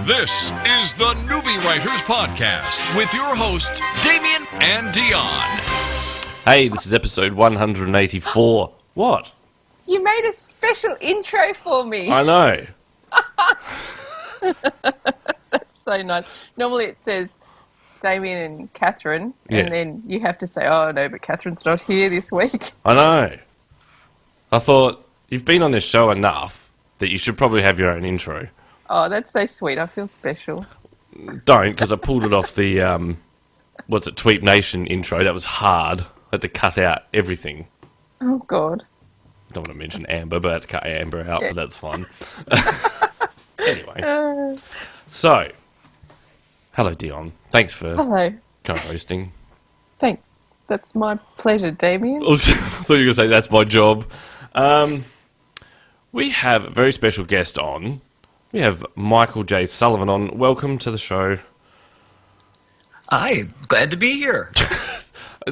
This is the Newbie Writers Podcast with your hosts, Damien and Dion. Hey, this is episode 184. What? You made a special intro for me. I know. That's so nice. Normally it says Damien and Catherine, Yeah. and then you have to say, oh no, but Catherine's not here this week. I know. I thought, you've been on this show enough that you should probably have your own intro. Oh, that's so sweet. I feel special. Don't, because I pulled it off the, Tweet Nation intro. That was hard. I had to cut out everything. Oh, God. I don't want to mention Amber, but I had to cut Amber out, but that's fine. Anyway. So, hello, Dion. Thanks for Hello. co-hosting. Thanks. That's my pleasure, Damien. I thought you were going to say that's my job. We have a very special guest on. We have Michael J. Sullivan on. Welcome to the show. Hi, glad to be here. I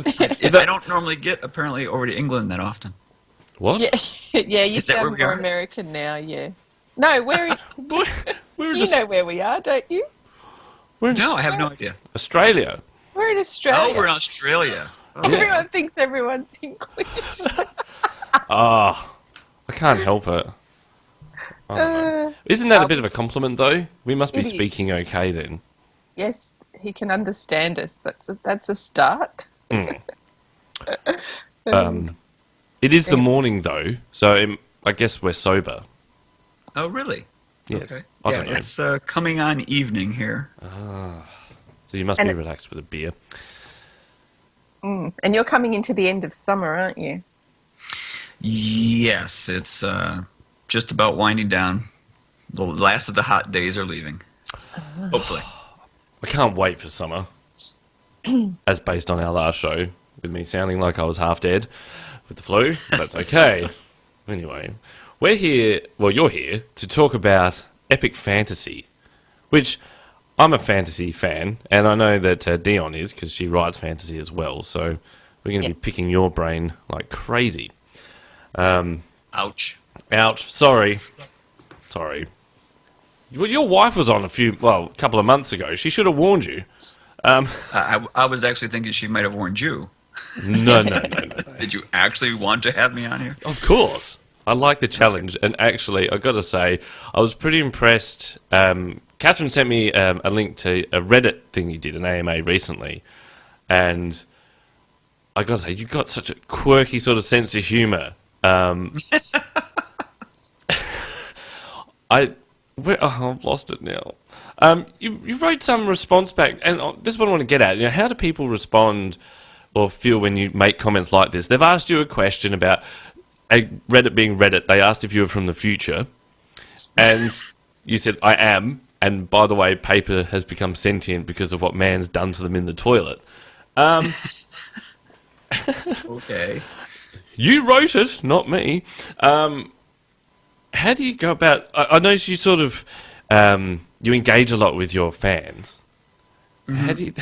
don't normally get, apparently, over to England that often. What? Yeah, you Is that where sound we more are? American now, yeah. No, We're you know where we are, don't you? we're in No, I have no idea. Australia. We're in Australia. Oh, we're in Australia. Everyone thinks everyone's English. I can't help it. I don't know. Isn't that a bit of a compliment, though? We must be It is. speaking okay, then. Yes, he can understand us. That's a start. It is the morning, though, so I guess we're sober. Oh, really? Yes. Okay. I Yeah, don't know. it's coming on evening here. So you must be relaxed with a beer. And you're coming into the end of summer, aren't you? Yes, it's just about winding down. The last of the hot days are leaving. Hopefully. I can't wait for summer. As based on our last show, with me sounding like I was half dead with the flu. That's okay. Anyway, we're here, well, you're here to talk about epic fantasy, which I'm a fantasy fan, and I know that Dion is, because she writes fantasy as well, so we're going to Yes. be picking your brain like crazy. Ouch. Ouch. Sorry. Well, your wife was on a couple of months ago. She should have warned you. I was actually thinking she might have warned you. No. Did you actually want to have me on here? Of course. I like the challenge, and actually, I've got to say, I was pretty impressed. Catherine sent me a link to a Reddit thing you did, an AMA, recently, and I got to say, you've got such a quirky sort of sense of humour. I've lost it now. You wrote some response back, and this is what I want to get at. You know, how do people respond or feel when you make comments like this? They've asked you a question about Reddit being Reddit. They asked if you were from the future, and you said, I am, and by the way, paper has become sentient because of what man's done to them in the toilet. Okay. You wrote it, not me. How do you go about... I notice you sort of... you engage a lot with your fans. Mm-hmm.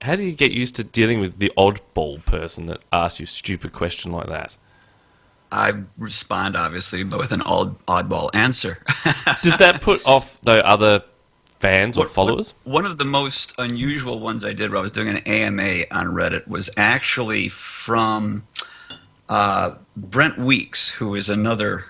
How do you get used to dealing with the oddball person that asks you a stupid question like that? I respond, obviously, but with an oddball answer. Does that put off the other fans or followers? One of the most unusual ones I did when I was doing an AMA on Reddit was actually from Brent Weeks, who is another...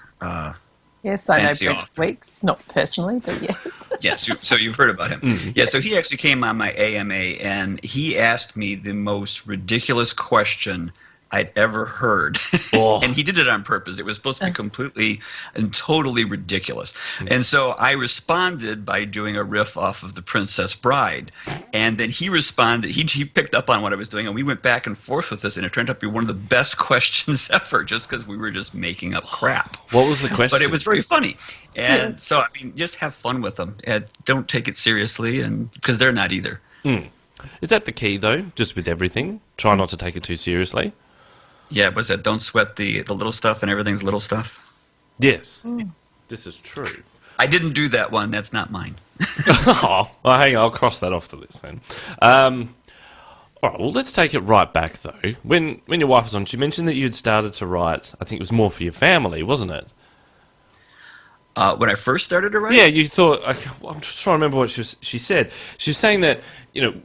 Yes, I know fancy Brent author. Weeks. Not personally, but yes. Yes, so you've heard about him. Yeah, so he actually came on my AMA, and he asked me the most ridiculous question I'd ever heard. Oh. And he did it on purpose. It was supposed to be completely and totally ridiculous. And so I responded by doing a riff off of The Princess Bride. And then he responded, he picked up on what I was doing, and we went back and forth with this, and it turned out to be one of the best questions ever, just because we were just making up crap. What was the question? But it was very funny. And so, I mean, just have fun with them. And don't take it seriously, and because they're not either. Is that the key, though? Just with everything? Try not to take it too seriously? Yeah, was that don't sweat the little stuff and everything's little stuff? Yes. This is true. I didn't do that one. That's not mine. Oh, well, hang on, I'll cross that off the list then. All right, well, let's take it right back, though. When your wife was on, she mentioned that you had started to write, I think it was more for your family, wasn't it? When I first started to write? Yeah, you thought. Okay, well, I'm just trying to remember what she said. She was saying that you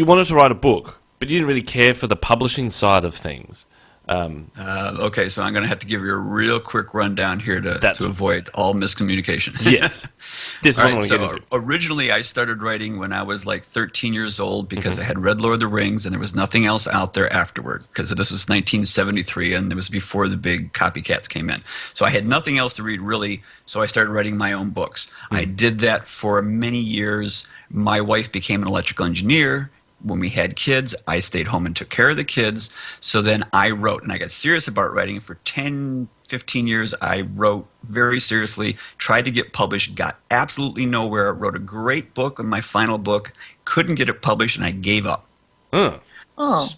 wanted to write a book, but you didn't really care for the publishing side of things. Okay, so I'm going to have to give you a real quick rundown here to avoid all miscommunication. Yes. This All one I right, want to so get into. originally I started writing when I was like 13 years old because Mm-hmm. I had read Lord of the Rings and there was nothing else out there afterward because this was 1973 and it was before the big copycats came in. So I had nothing else to read really, so I started writing my own books. I did that for many years. My wife became an electrical engineer. When we had kids, I stayed home and took care of the kids. So then I wrote, and I got serious about writing. For 10, 15 years, I wrote very seriously, tried to get published, got absolutely nowhere, wrote a great book on my final book, couldn't get it published, and I gave up. Oh,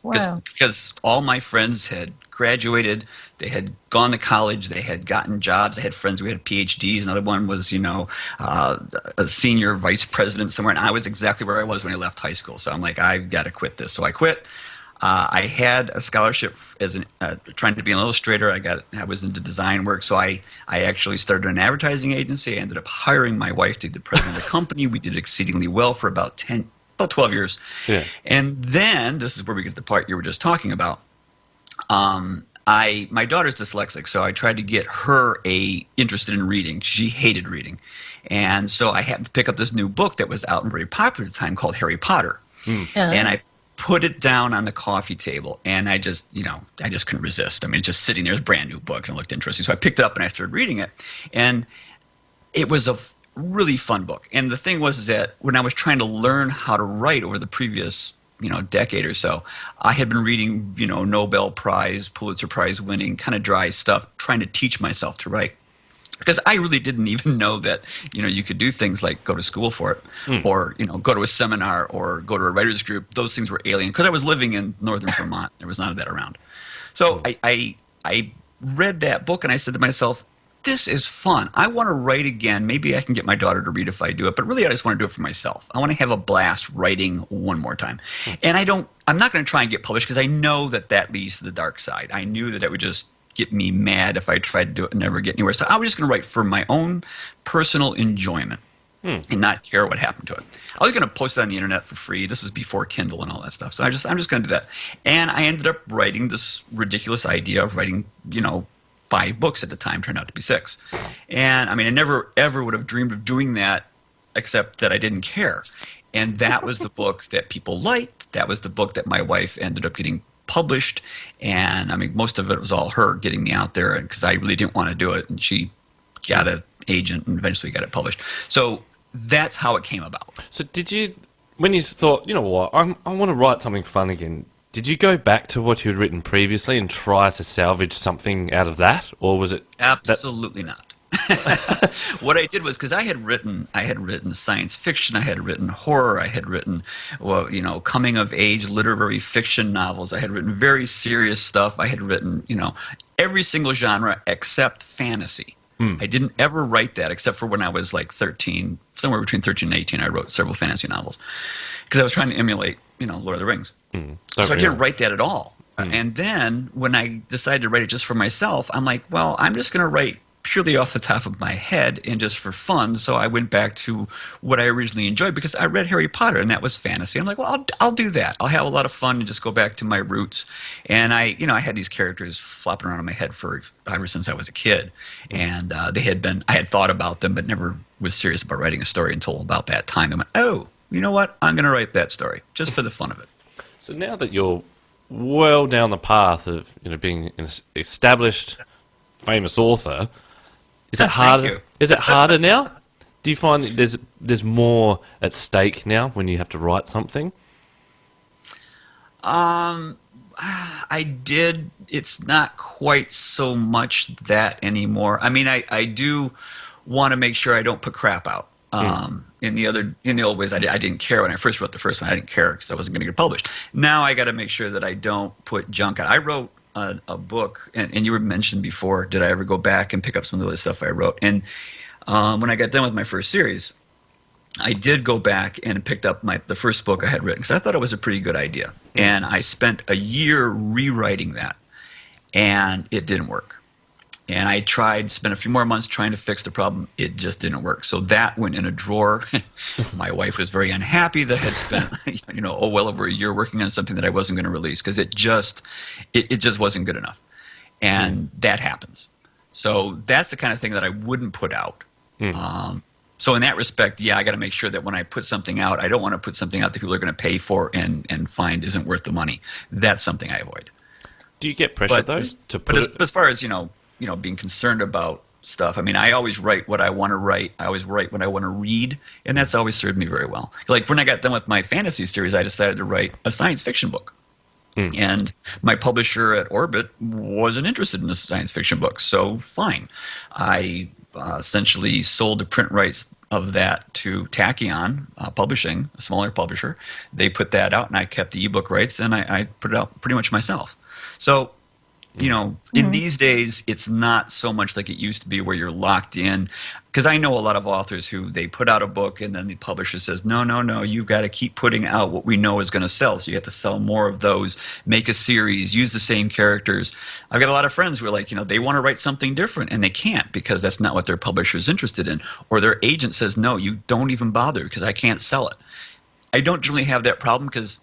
wow. Because all my friends had graduated, they had gone to college, they had gotten jobs, I had friends who had PhDs, another one was, a senior vice president somewhere, and I was exactly where I was when I left high school. So I'm like, I've got to quit this. So I quit. I had a scholarship as trying to be an illustrator. I was into design work, so I actually started an advertising agency. I ended up hiring my wife to be the president of the company. We did exceedingly well for about 12 years. Yeah. And then, this is where we get the part you were just talking about. My daughter's dyslexic, so I tried to get her interested in reading. She hated reading. And so I happened to pick up this new book that was out and very popular at the time called Harry Potter. And I put it down on the coffee table, and I just couldn't resist. I mean, it's just sitting there, it's a brand new book, and it looked interesting. So I picked it up and I started reading it. And it was a really fun book. And the thing was is that when I was trying to learn how to write over the previous decade or so, I had been reading Nobel Prize, Pulitzer Prize winning kind of dry stuff, trying to teach myself to write. Because I really didn't even know that you could do things like go to school for it, or go to a seminar, or go to a writers group. Those things were alien because I was living in northern Vermont. There was none of that around. So I read that book and I said to myself, this is fun. I want to write again. Maybe I can get my daughter to read if I do it, but really I just want to do it for myself. I want to have a blast writing one more time. And I'm not going to try and get published because I know that leads to the dark side. I knew that it would just get me mad if I tried to do it and never get anywhere. So I was just going to write for my own personal enjoyment and not care what happened to it. I was going to post it on the internet for free. This is before Kindle and all that stuff. So I'm just going to do that. And I ended up writing this ridiculous idea of writing, 5 books at the time, turned out to be 6. And I mean, I never ever would have dreamed of doing that except that I didn't care. And that was the book that people liked. That was the book that my wife ended up getting published. And I mean, most of it was all her getting me out there because I really didn't want to do it. And she got an agent and eventually got it published. So that's how it came about. So did you, when you thought, you know what, I want to write something fun again, did you go back to what you had written previously and try to salvage something out of that? Or was it... Absolutely not. What I did was, because I had written science fiction, I had written horror, I had written, coming of age literary fiction novels, I had written very serious stuff, I had written, every single genre except fantasy. I didn't ever write that except for when I was like 13, somewhere between 13 and 18, I wrote several fantasy novels because I was trying to emulate, Lord of the Rings. So I didn't write that at all. And then when I decided to write it just for myself, I'm like, well, I'm just going to write purely off the top of my head and just for fun. So I went back to what I originally enjoyed because I read Harry Potter and that was fantasy. I'm like, well, I'll do that. I'll have a lot of fun and just go back to my roots. And I had these characters flopping around in my head ever since I was a kid. And I had thought about them, but never was serious about writing a story until about that time. I went, oh, you know what? I'm going to write that story just for the fun of it. So now that you're well down the path of being an established, famous author, is it harder? Is it harder now? Do you find that there's more at stake now when you have to write something? I did. It's not quite so much that anymore. I mean, I do want to make sure I don't put crap out. In the old ways, I didn't care when I first wrote the first one. I didn't care because I wasn't going to get published. Now I got to make sure that I don't put junk out. I wrote a book, and you were mentioned before. Did I ever go back and pick up some of the other stuff I wrote? And when I got done with my first series, I did go back and picked up the first book I had written because I thought it was a pretty good idea. And I spent a year rewriting that, and it didn't work. And I spent a few more months trying to fix the problem. It just didn't work. So that went in a drawer. My wife was very unhappy that I had spent, well over a year working on something that I wasn't going to release because it just wasn't good enough. And that happens. So that's the kind of thing that I wouldn't put out. So in that respect, I got to make sure that when I put something out, I don't want to put something out that people are going to pay for and find isn't worth the money. That's something I avoid. Do you get pressure though to put it? As far as being concerned about stuff, I mean, I always write what I want to write. I always write what I want to read, and that's always served me very well. Like when I got done with my fantasy series, I decided to write a science fiction book. And my publisher at Orbit wasn't interested in a science fiction book, so fine. I essentially sold the print rights of that to Tachyon Publishing, a smaller publisher. They put that out, and I kept the ebook rights, and I put it out pretty much myself. So, in these days, it's not so much like it used to be where you're locked in. Because I know a lot of authors who they put out a book and then the publisher says, no, you've got to keep putting out what we know is going to sell. So you have to sell more of those, make a series, use the same characters. I've got a lot of friends who are like, they want to write something different and they can't because that's not what their publisher is interested in. Or their agent says, no, you don't even bother because I can't sell it. I don't generally have that problem because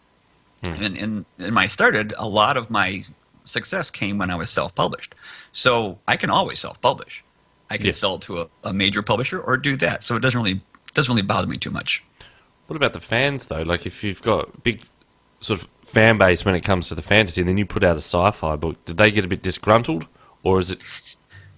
when I started, a lot of my success came when I was self-published. So I can always self-publish. I can sell it to a major publisher or do that. So it doesn't really bother me too much. What about the fans though? Like if you've got a big sort of fan base when it comes to the fantasy and then you put out a sci-fi book, did they get a bit disgruntled or is it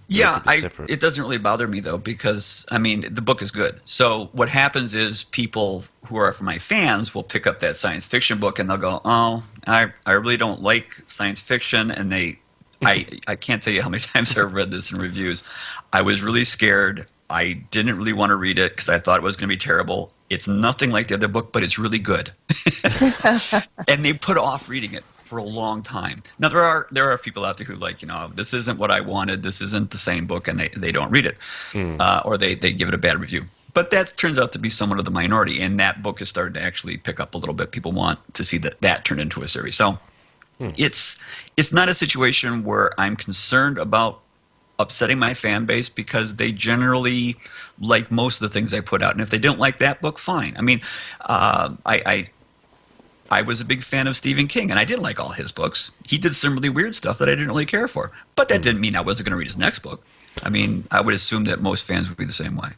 separate? It doesn't really bother me though because I mean the book is good. So what happens is people who are my fans will pick up that science fiction book and they'll go, "Oh, I really don't like science fiction," and I can't tell you how many times I've read this in reviews. I was really scared. I didn't really want to read it because I thought it was going to be terrible. It's nothing like the other book, but it's really good. And they put off reading it for a long time. Now, there are people out there who like, this isn't what I wanted. This isn't the same book, and they don't read it. Or they give it a bad review. But that turns out to be somewhat of the minority, and that book is starting to actually pick up a little bit. People want to see that turned into a series. So it's not a situation where I'm concerned about upsetting my fan base because they generally like most of the things I put out. And if they don't like that book, fine. I mean, I was a big fan of Stephen King, and I didn't like all his books. He did some really weird stuff that I didn't really care for. But that didn't mean I wasn't going to read his next book. I mean, I would assume that most fans would be the same way.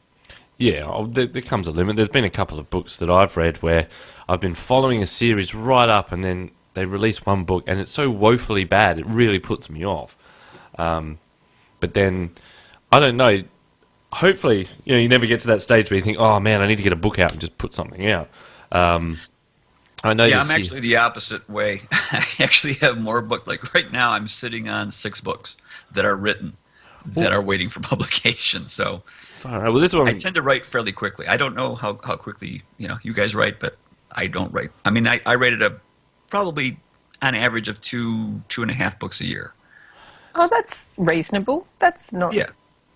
Yeah, there comes a limit. There's been a couple of books that I've read where I've been following a series right up and then they release one book and it's so woefully bad it really puts me off. But then, I don't know, hopefully, you never get to that stage where you think, oh man, I need to get a book out and just put something out. I know. Yeah, I'm actually the opposite way. I actually have more books. Like right now, I'm sitting on 6 books that are written that are waiting for publication. So well, this one, I tend to write fairly quickly. I don't know how quickly you guys write, but I don't write. I mean, I write at probably an average of 2.5 books a year. Oh, that's reasonable. That's not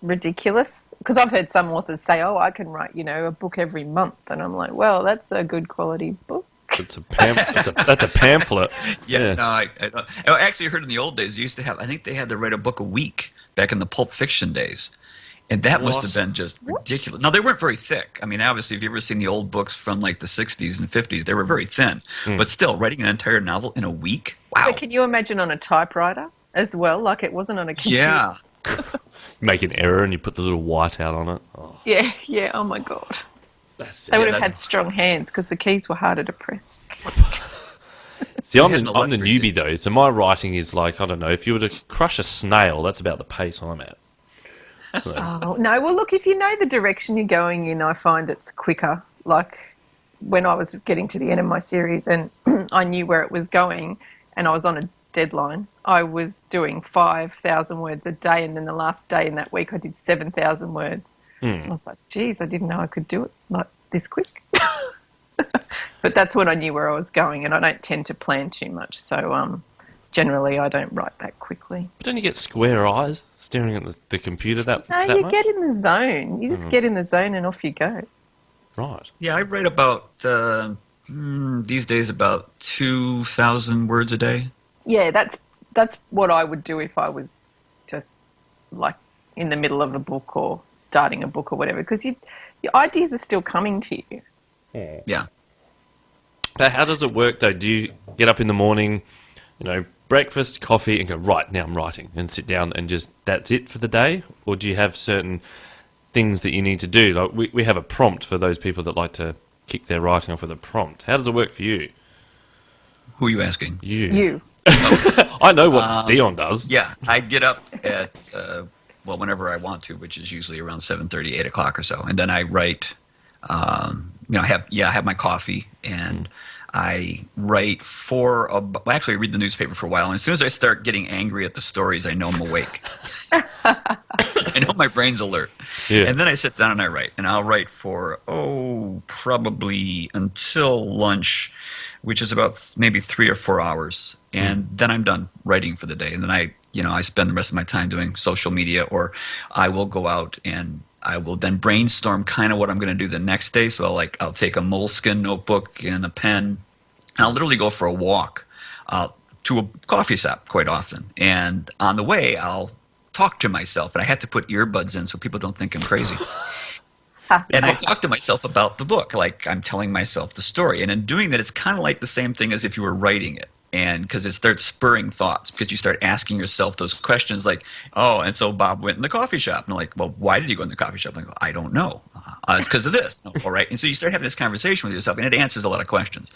ridiculous. Because I've heard some authors say, "Oh, I can write, a book every month," and I'm like, "Well, that's a good quality book." That's a pamphlet. Yeah. No, I actually heard in the old days, you used to have. I think they had to write a book a week back in the Pulp Fiction days, and that must have been just ridiculous. Now they weren't very thick. I mean, obviously, if you've ever seen the old books from like the '60s and '50s, they were very thin. But still, writing an entire novel in a week. Wow. But can you imagine on a typewriter as well? Like it wasn't on a computer. Yeah. You make an error and you put the little whiteout on it. Oh. Yeah. Oh my God. They would have had strong hands because the keys were harder to press. See, I'm the newbie though, so my writing is like, I don't know, if you were to crush a snail, that's about the pace I'm at. So. Oh, no. Well, look, if you know the direction you're going in, I find it's quicker. Like when I was getting to the end of my series and I knew where it was going and I was on a deadline, I was doing 5,000 words a day, and then the last day in that week I did 7,000 words. I was like, geez, I didn't know I could do it like this quick. But that's when I knew where I was going, and I don't tend to plan too much, so generally I don't write that quickly. But don't you get square eyes staring at the computer that you much? get in the zone. You just get in the zone and off you go. Right. Yeah, I write about, these days, about 2,000 words a day. Yeah, that's what I would do if I was just like in the middle of a book or starting a book or whatever, because your ideas are still coming to you. Yeah. But how does it work, though? Do you get up in the morning, breakfast, coffee, and go, right, now I'm writing, and sit down and just, that's it for the day? Or do you have certain things that you need to do? Like we have a prompt for those people that like to kick their writing off with a prompt. How does it work for you? Who are you asking? You. I know what Dion does. Yeah, I get up at, whenever I want to, which is usually around 7:30, 8 o'clock or so. And then I write, I have my coffee, and I write actually I read the newspaper for a while. And as soon as I start getting angry at the stories, I know I'm awake. I know my brain's alert. Yeah. And then I sit down and I write. And I'll write for, probably until lunch, which is about maybe 3 or 4 hours. And then I'm done writing for the day. And then I spend the rest of my time doing social media, or I will go out and I will then brainstorm kind of what I'm going to do the next day. So I'll take a moleskin notebook and a pen, and I'll literally go for a walk to a coffee shop quite often. And on the way, I'll talk to myself, and I have to put earbuds in so people don't think I'm crazy. And I talk to myself about the book, like I'm telling myself the story. And in doing that, it's kind of like the same thing as if you were writing it. And because it starts spurring thoughts, because you start asking yourself those questions like, and so Bob went in the coffee shop. And I'm like, well, why did he go in the coffee shop? I'm like, I don't know. It's because of this. All right. And so you start having this conversation with yourself, and it answers a lot of questions.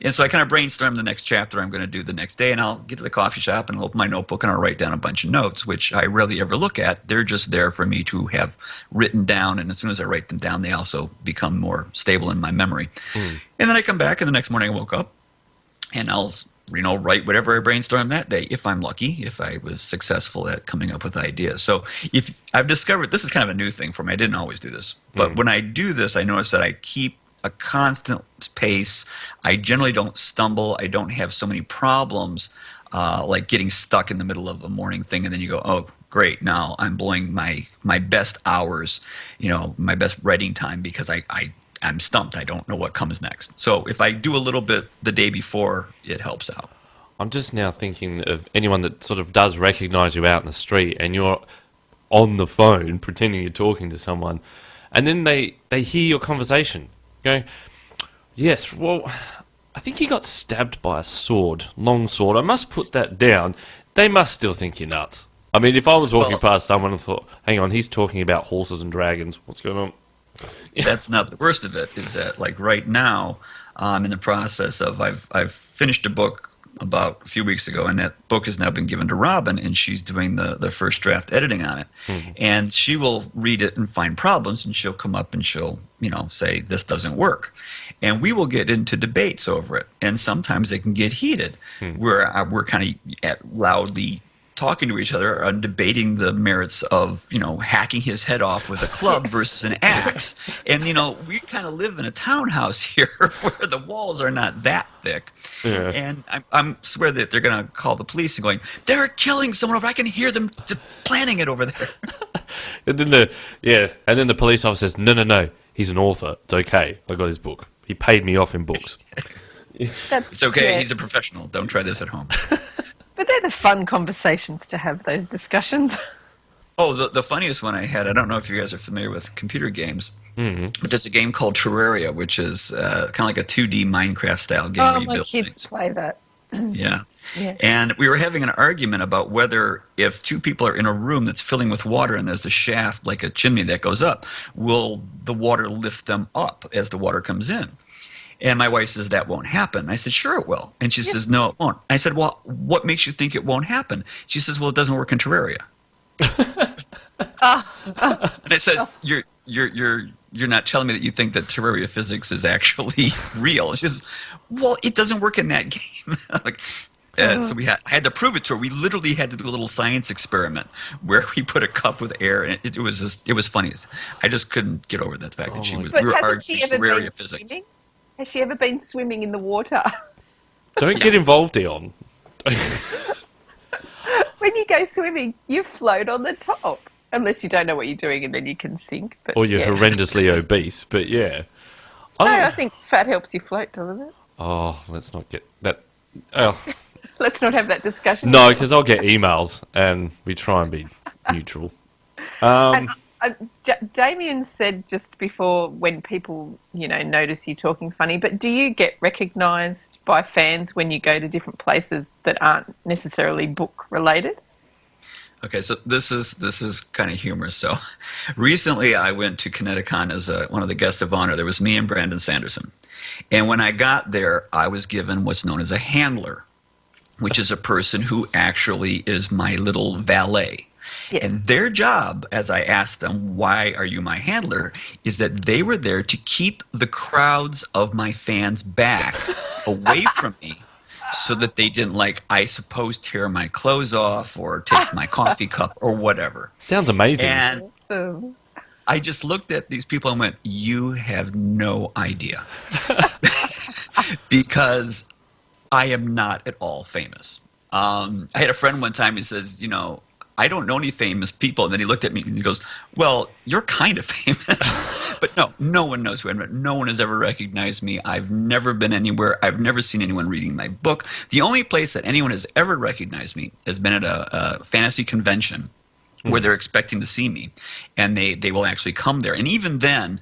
And so I kind of brainstorm the next chapter I'm going to do the next day, and I'll get to the coffee shop and I'll open my notebook and I'll write down a bunch of notes, which I rarely ever look at. They're just there for me to have written down. And as soon as I write them down, they also become more stable in my memory. And then I come back, and the next morning I woke up, and I'll write whatever I brainstormed that day, if I'm lucky, if I was successful at coming up with ideas. So if I've discovered, this is kind of a new thing for me. I didn't always do this. But when I do this, I notice that I keep a constant pace. I generally don't stumble. I don't have so many problems, like getting stuck in the middle of a morning thing, and then you go, oh, great, now I'm blowing my best hours, my best writing time, because I'm stumped. I don't know what comes next. So if I do a little bit the day before, it helps out. I'm just now thinking of anyone that sort of does recognize you out in the street and you're on the phone pretending you're talking to someone, and then they hear your conversation. Go, yes, well, I think he got stabbed by a sword, long sword. I must put that down. They must still think you're nuts. I mean, if I was walking past someone and thought, hang on, he's talking about horses and dragons, what's going on? That's not the worst of it. Is that like right now, I'm in the process of I've finished a book about a few weeks ago, and that book has now been given to Robin, and she's doing the first draft editing on it. And she will read it and find problems, and she'll come up and she'll say this doesn't work, and we will get into debates over it, and sometimes they can get heated, where we're kind of loudly talking to each other and debating the merits of, hacking his head off with a club versus an axe. And, we kind of live in a townhouse here where the walls are not that thick. Yeah. And I'm swear that they're going to call the police and going, they're killing someone over. I can hear them planning it over there. And then the police officer says, no, he's an author. It's okay. I got his book. He paid me off in books. It's okay. Yeah. He's a professional. Don't try this at home. But they're the fun conversations to have, those discussions. Oh, the funniest one I had, I don't know if you guys are familiar with computer games, but there's a game called Riyria, which is kind of like a 2D Minecraft-style game where you build things. Oh, my kids play that. Yeah. And we were having an argument about whether if two people are in a room that's filling with water and there's a shaft, like a chimney that goes up, will the water lift them up as the water comes in? And my wife says, that won't happen. I said, sure it will. And she says, no, it won't. I said, well, what makes you think it won't happen? She says, well, it doesn't work in Terraria. And I said, you're not telling me that you think that Terraria physics is actually real. She says, well, it doesn't work in that game. So I had to prove it to her. We literally had to do a little science experiment where we put a cup with air, and it was funny. I just couldn't get over that fact that we were arguing Terraria physics. Has she ever been swimming in the water? Don't get involved, Dion. When you go swimming, you float on the top. Unless you don't know what you're doing, and then you can sink. But, or you're horrendously obese, but yeah. I think fat helps you float, doesn't it? Oh, let's not get that. Oh. Let's not have that discussion. No, because I'll get emails, and we try and be neutral. Um, Damien said just before, when people, notice you talking funny, but do you get recognised by fans when you go to different places that aren't necessarily book related? Okay, so this is kind of humorous. So, recently I went to Connecticut as one of the guests of honor. There was me and Brandon Sanderson, and when I got there, I was given what's known as a handler, which is a person who actually is my little valet. Yes. And their job, as I asked them, why are you my handler, is that they were there to keep the crowds of my fans back away from me so that they didn't, I suppose, tear my clothes off or take my coffee cup or whatever. Sounds amazing. And Awesome. I just looked at these people and went, you have no idea. Because I am not at all famous. I had a friend one time, he says, I don't know any famous people. And then he looked at me and he goes, well, you're kind of famous. But no one knows who I am. No one has ever recognized me. I've never been anywhere. I've never seen anyone reading my book. The only place that anyone has ever recognized me has been at a fantasy convention where they're expecting to see me. And they will actually come there. And even then,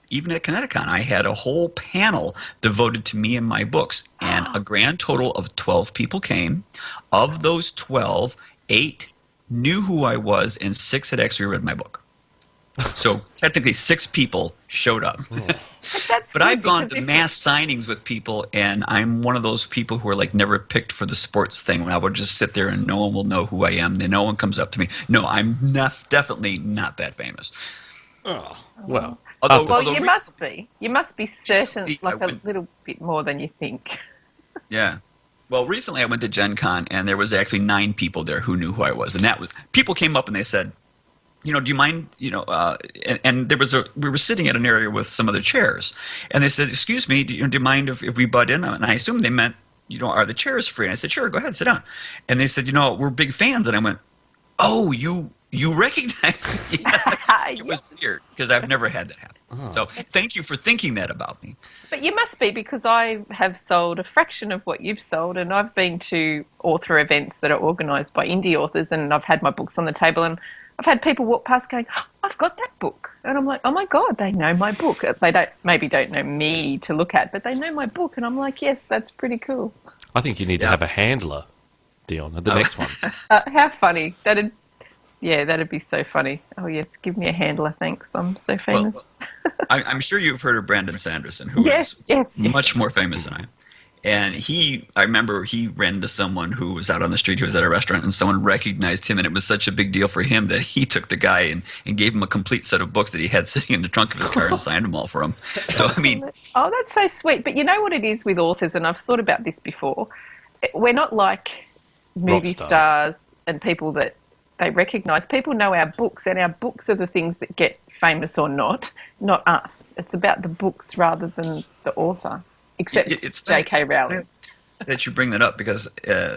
even at Connecticut, I had a whole panel devoted to me and my books. And a grand total of 12 people came. Of those 12, 8 knew who I was, and 6 had actually read my book. So technically 6 people showed up. But I've gone to mass signings with people, and I'm one of those people who are never picked for the sports thing, when I would just sit there and no one will know who I am, and no one comes up to me. No, I'm definitely not that famous. Oh, well. Although you must be. You must be certain, a little bit more than you think. Yeah. Well, recently I went to Gen Con, and there was actually 9 people there who knew who I was. And people came up and they said, do you mind, and we were sitting at an area with some other chairs. And they said, excuse me, do you mind if we butt in? And I assumed they meant, are the chairs free? And I said, sure, go ahead, sit down. And they said, we're big fans. And I went, oh, you recognize me? It was weird, because I've never had that happen. Oh. So thank you for thinking that about me. But you must be, because I have sold a fraction of what you've sold, and I've been to author events that are organised by indie authors, and I've had my books on the table, and I've had people walk past going, oh, I've got that book. And I'm like, oh my God, they know my book. They maybe don't know me to look at, but they know my book. And I'm like, yes, that's pretty cool. I think you need to have a handler, Dion, at the next one. How funny. That'd be so funny. Oh, yes, give me a handler, thanks. I'm so famous. Well, I'm sure you've heard of Brandon Sanderson, who is much more famous than I am. And I remember he ran into someone who was out on the street, who was at a restaurant, and someone recognized him, and it was such a big deal for him that he took the guy and gave him a complete set of books that he had sitting in the trunk of his car and signed them all for him. So, I mean... Oh, that's so sweet. But you know what it is with authors, and I've thought about this before, we're not like movie stars and people that they recognise. People know our books, and our books are the things that get famous or not us. It's about the books rather than the author, except J.K. Rowling. That you bring that up, because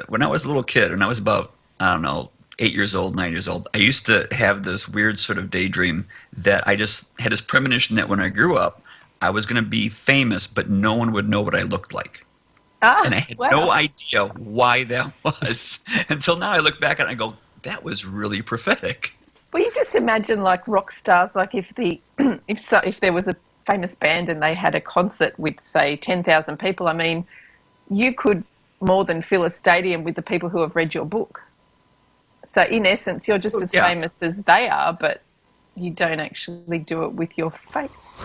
when I was a little kid, and I was about, 8 years old, 9 years old, I used to have this weird sort of daydream that I just had this premonition that when I grew up, I was going to be famous, but no one would know what I looked like. And I had no idea why that was until now I look back and I go, that was really prophetic. Well, you just imagine like rock stars, like if there was a famous band and they had a concert with, say, 10,000 people, I mean, you could more than fill a stadium with the people who have read your book. So in essence, you're just as famous as they are, but you don't actually do it with your face.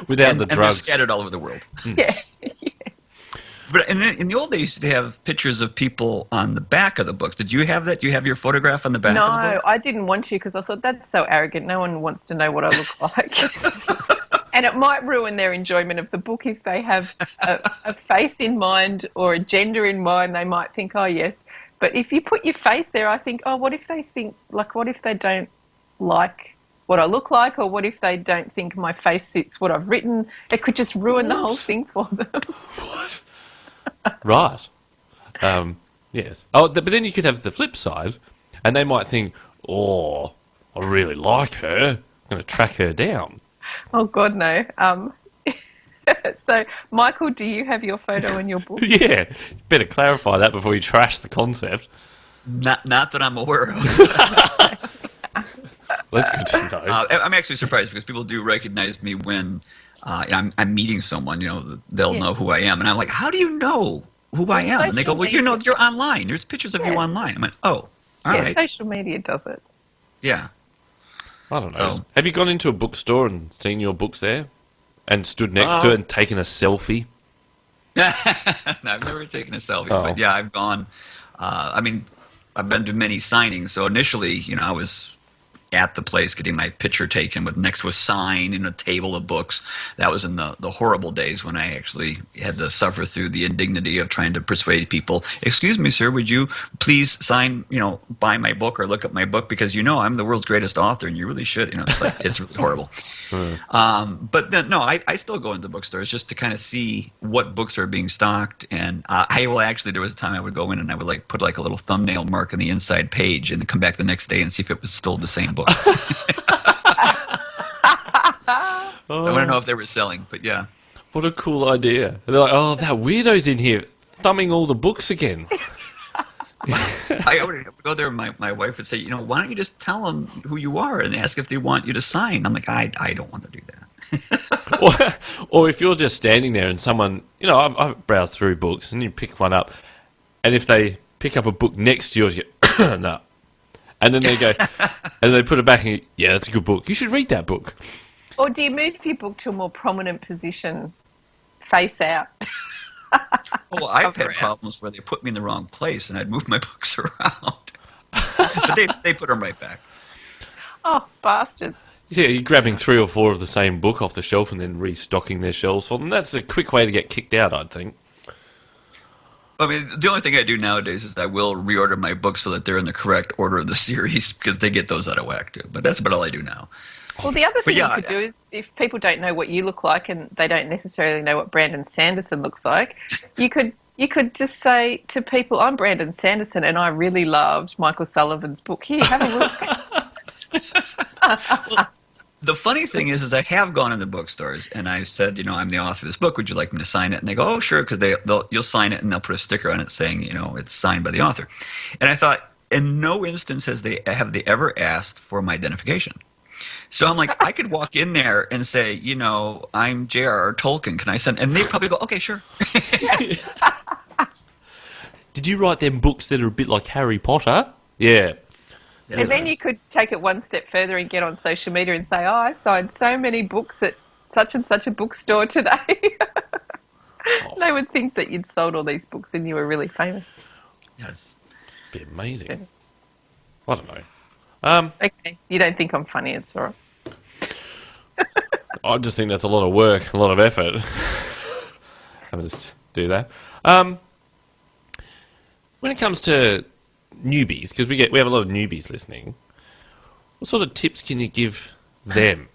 Without the drugs. And they're scattered all over the world. Yeah, yes. But in the old days, you used to have pictures of people on the back of the books. Did you have that? Do you have your photograph on the back of the book? No, I didn't want to, because I thought that's so arrogant. No one wants to know what I look like. And it might ruin their enjoyment of the book if they have a face in mind or a gender in mind. They might think, oh, yes. But if you put your face there, I think, oh, what if they think, like, what if they don't like what I look like, or what if they don't think my face suits what I've written? It could just ruin the whole thing for them. What? Right. Yes. Oh, but then you could have the flip side, and they might think, oh, I really like her. I'm going to track her down. Oh, God, no. So, Michael, do you have your photo in your book? Yeah. Better clarify that before you trash the concept. Not that I'm aware of. That's good to know. I'm actually surprised because people do recognize me when I'm meeting someone. They'll know who I am, and I'm like, "How do you know who I am?" And they go, "Well, you're online. There's pictures of you online." I'm like, "Oh, all right." Social media does it. Yeah. I don't know. So- Have you gone into a bookstore and seen your books there? And stood next to it and taken a selfie? No, I've never taken a selfie, but yeah, I've gone. I've been to many signings. So initially, I was at the place getting my picture taken with next to a sign and a table of books. That was in the horrible days when I actually had to suffer through the indignity of trying to persuade people, "Excuse me, sir, would you please sign, buy my book or look at my book because I'm the world's greatest author and you really should." It's really horrible. But then, no, I still go into bookstores just to kind of see what books are being stocked. And there was a time I would go in and I would put a little thumbnail mark on the inside page and come back the next day and see if it was still the same book. I want to know if they were selling, but yeah. What a cool idea. They're like, "Oh, that weirdo's in here thumbing all the books again." I would go there and my wife would say, "Why don't you just tell them who you are and ask if they want you to sign?" I'm like, I don't want to do that. or if you're just standing there and someone, I've browsed through books and you pick one up, and if they pick up a book next to yours, you go, "No." And then they go, and they put it back and you, "Yeah, that's a good book. You should read that book." Or do you move your book to a more prominent position, face out? Well, I've had problems where they put me in the wrong place and I'd move my books around. But they put them right back. Oh, bastards. Yeah, you're grabbing 3 or 4 of the same book off the shelf and then restocking their shelves for them. That's a quick way to get kicked out, I'd think. The only thing I do nowadays is I will reorder my books so that they're in the correct order of the series because they get those out of whack too. But that's about all I do now. Well, the other thing you could do is if people don't know what you look like and they don't necessarily know what Brandon Sanderson looks like, you could just say to people, "I'm Brandon Sanderson and I really loved Michael Sullivan's book. Here, have a look." Well, the funny thing is I have gone into bookstores and I've said, "I'm the author of this book. Would you like me to sign it?" And they go, "Oh, sure," because you'll sign it and they'll put a sticker on it saying, it's signed by the author. And I thought, in no instance have they ever asked for my identification. So I'm like, I could walk in there and say, "I'm J.R.R. Tolkien. Can I send?" And they'd probably go, "Okay, sure." Did you write them books that are a bit like Harry Potter? Yeah. And then you could take it one step further and get on social media and say, "Oh, I signed so many books at such and such a bookstore today." They would think that you'd sold all these books and you were really famous. Yes. Be amazing. Yeah. I don't know. Okay, you don't think I'm funny, it's all right. I just think that's a lot of work, a lot of effort. I'll just do that. When it comes to newbies, because we have a lot of newbies listening, what sort of tips can you give them?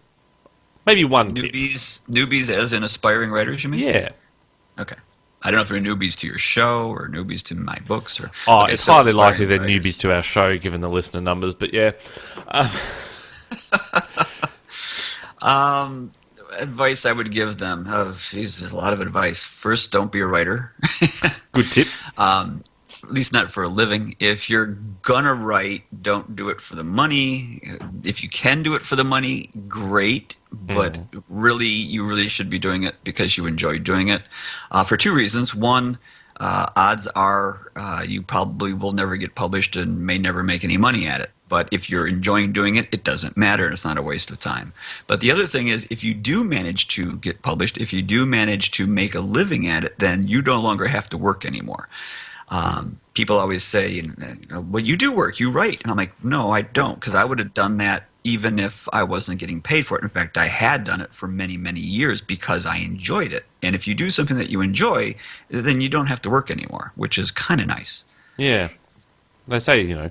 Maybe one tip. Newbies as in aspiring writers, you mean? Yeah. Okay. I don't know if they're newbies to your show or newbies to my books. It's highly likely they're newbies to our show, given the listener numbers, but yeah. Advice I would give them. Oh, geez, there's a lot of advice. First, don't be a writer. Good tip. At least not for a living. If you're gonna write, don't do it for the money. If you can do it for the money, great. But really, you really should be doing it because you enjoy doing it. For 2 reasons. One, odds are you probably will never get published and may never make any money at it. But if you're enjoying doing it, it doesn't matter and it's not a waste of time. But the other thing is, if you do manage to get published, if you do manage to make a living at it, then you no longer have to work anymore. People always say, "Well, you do work, you write." And I'm like, "No, I don't," because I would have done that even if I wasn't getting paid for it. In fact, I had done it for many, many years because I enjoyed it. And if you do something that you enjoy, then you don't have to work anymore, which is kind of nice. Yeah. They say, you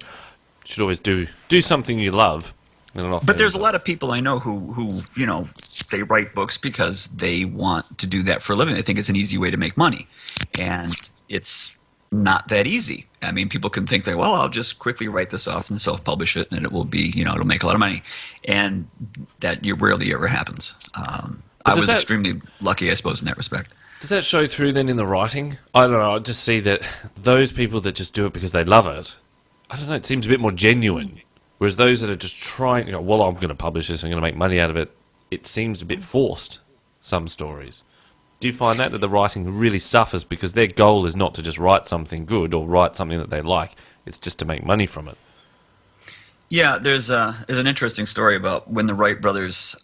should always do something you love. But there's a lot of people I know who they write books because they want to do that for a living. They think it's an easy way to make money. And it's not that easy. I mean, people can think that, well, I'll just quickly write this off and self-publish it, and it will be, it'll make a lot of money. And that rarely ever happens. I was extremely lucky, I suppose, in that respect. Does that show through then in the writing? I don't know. I just see that those people that just do it because they love it, I don't know, it seems a bit more genuine Whereas those that are just trying, well, I'm going to publish this, I'm going to make money out of it, it seems a bit forced, some stories. Do you find that the writing really suffers because their goal is not to just write something good or write something that they like, it's just to make money from it? Yeah, there's an interesting story about when the Wright brothers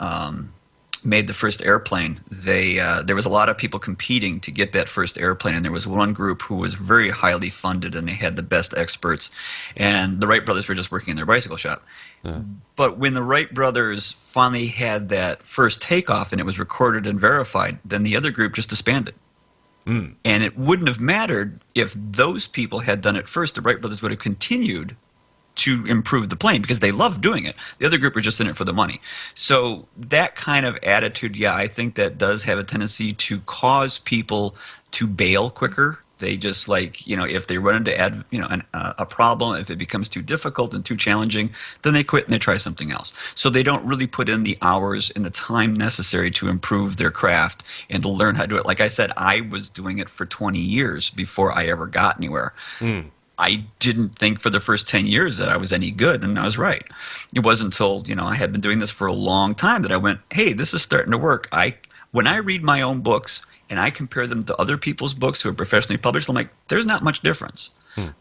made the first airplane. There was a lot of people competing to get that first airplane, and there was one group who was very highly funded, and they had the best experts. And the Wright brothers were just working in their bicycle shop. Yeah. But when the Wright brothers finally had that first takeoff, and it was recorded and verified, then the other group just disbanded. And it wouldn't have mattered if those people had done it first. The Wright brothers would have continued to improve the plane because they loved doing it. The other group were just in it for the money. So that kind of attitude, yeah, I think that does have a tendency to cause people to bail quicker. They just if they run into a problem, if it becomes too difficult and too challenging, then they quit and they try something else. So they don't really put in the hours and the time necessary to improve their craft and to learn how to do it. Like I said, I was doing it for 20 years before I ever got anywhere. I didn't think for the first 10 years that I was any good, and I was right. It wasn't until, I had been doing this for a long time that I went, hey, this is starting to work. When I read my own books and I compare them to other people's books who are professionally published, I'm like, there's not much difference.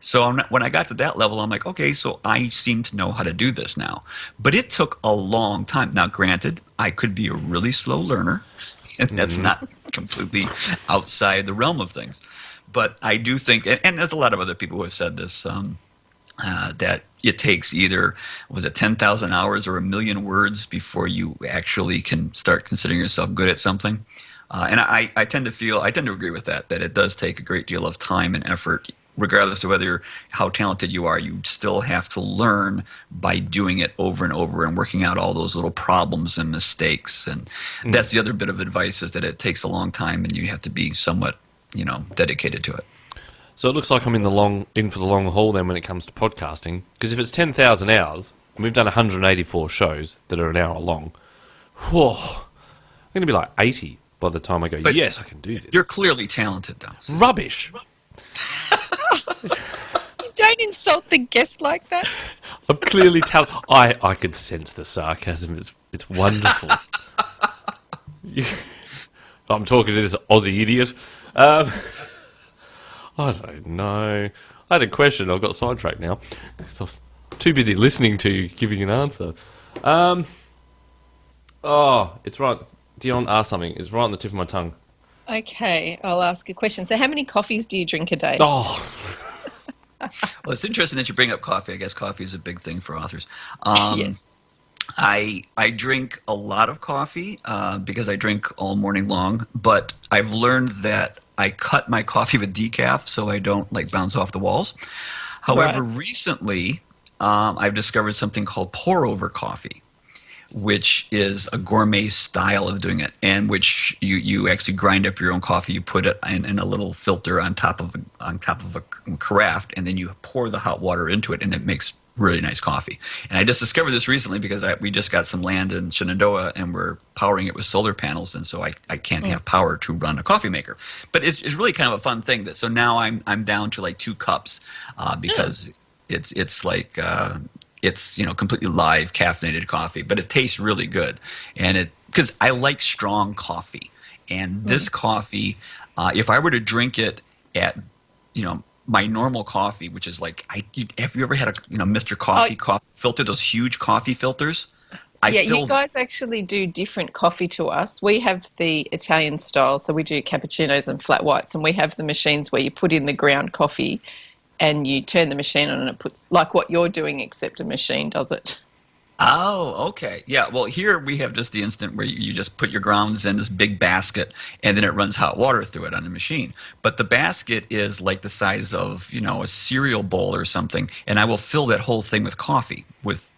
So when I got to that level, I'm like, okay, so I seem to know how to do this now. But it took a long time. Now, granted, I could be a really slow learner, and that's not completely outside the realm of things. But I do think, and there's a lot of other people who have said this, that it takes either, 10,000 hours or 1,000,000 words before you actually can start considering yourself good at something. And I tend to agree with that it does take a great deal of time and effort. Regardless of how talented you are, you still have to learn by doing it over and over and working out all those little problems and mistakes. And that's the other bit of advice, is that it takes a long time and you have to be somewhat dedicated to it. So it looks like I'm in for the long haul then when it comes to podcasting, because if it's 10,000 hours, and we've done 184 shows that are an hour long, whoa, I'm going to be like 80 by the time I go, yes, I can do this. You're clearly talented, though. So. Rubbish. Don't insult the guest like that. I'm clearly talented. I could sense the sarcasm. It's wonderful. I'm talking to this Aussie idiot. I don't know. I had a question. I've got sidetracked now. I was too busy listening to you giving an answer. It's right. Dion asked something. It's right on the tip of my tongue. Okay, I'll ask a question. So how many coffees do you drink a day? Well, it's interesting that you bring up coffee. I guess coffee is a big thing for authors. Yes. I drink a lot of coffee because I drink all morning long, but I've learned that I cut my coffee with decaf so I don't bounce off the walls. However, recently I've discovered something called pour-over coffee, which is a gourmet style of doing it, and which you actually grind up your own coffee. You put it in a little filter on top of a carafe, and then you pour the hot water into it, and it makes really nice coffee. And I just discovered this recently because we just got some land in Shenandoah, and we're powering it with solar panels, and so I can't have power to run a coffee maker. But it's really kind of a fun thing. So now I'm down to 2 cups because it's completely live caffeinated coffee, but it tastes really good. And because I like strong coffee, and this coffee, if I were to drink it at my normal coffee, which is have you ever had a Mr. Coffee coffee filter, those huge coffee filters? You guys actually do different coffee to us. We have the Italian style, so we do cappuccinos and flat whites, and we have the machines where you put in the ground coffee and you turn the machine on and it puts, like what you're doing, except a machine does it. Oh, okay. Yeah, well, here we have just the instant where you just put your grounds in this big basket, and then it runs hot water through it on the machine. But the basket is like the size of, a cereal bowl or something, and I will fill that whole thing with coffee, with,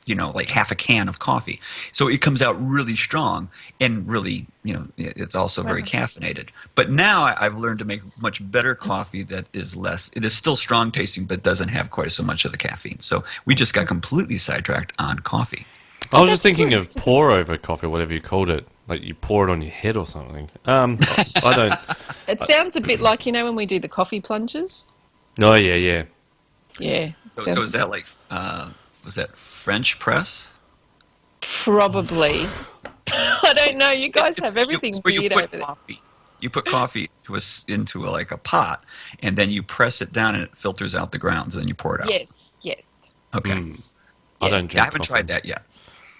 half a can of coffee. So it comes out really strong, and really, it's also very caffeinated. But now I've learned to make much better coffee that is it is still strong tasting, but doesn't have quite so much of the caffeine. So we just got completely sidetracked on coffee. I was just thinking of pour-over coffee, whatever you called it. Like you pour it on your head or something. I don't... It sounds a bit like, when we do the coffee plunges? Oh, yeah. Yeah. So is that was that French press? Probably. I don't know. You guys have everything It's where you weird put over there. coffee. You put coffee into like a pot, and then you press it down, and it filters out the grounds, and then you pour it out. Yes. Okay. I don't drink Yeah, I haven't coffee. tried that yet.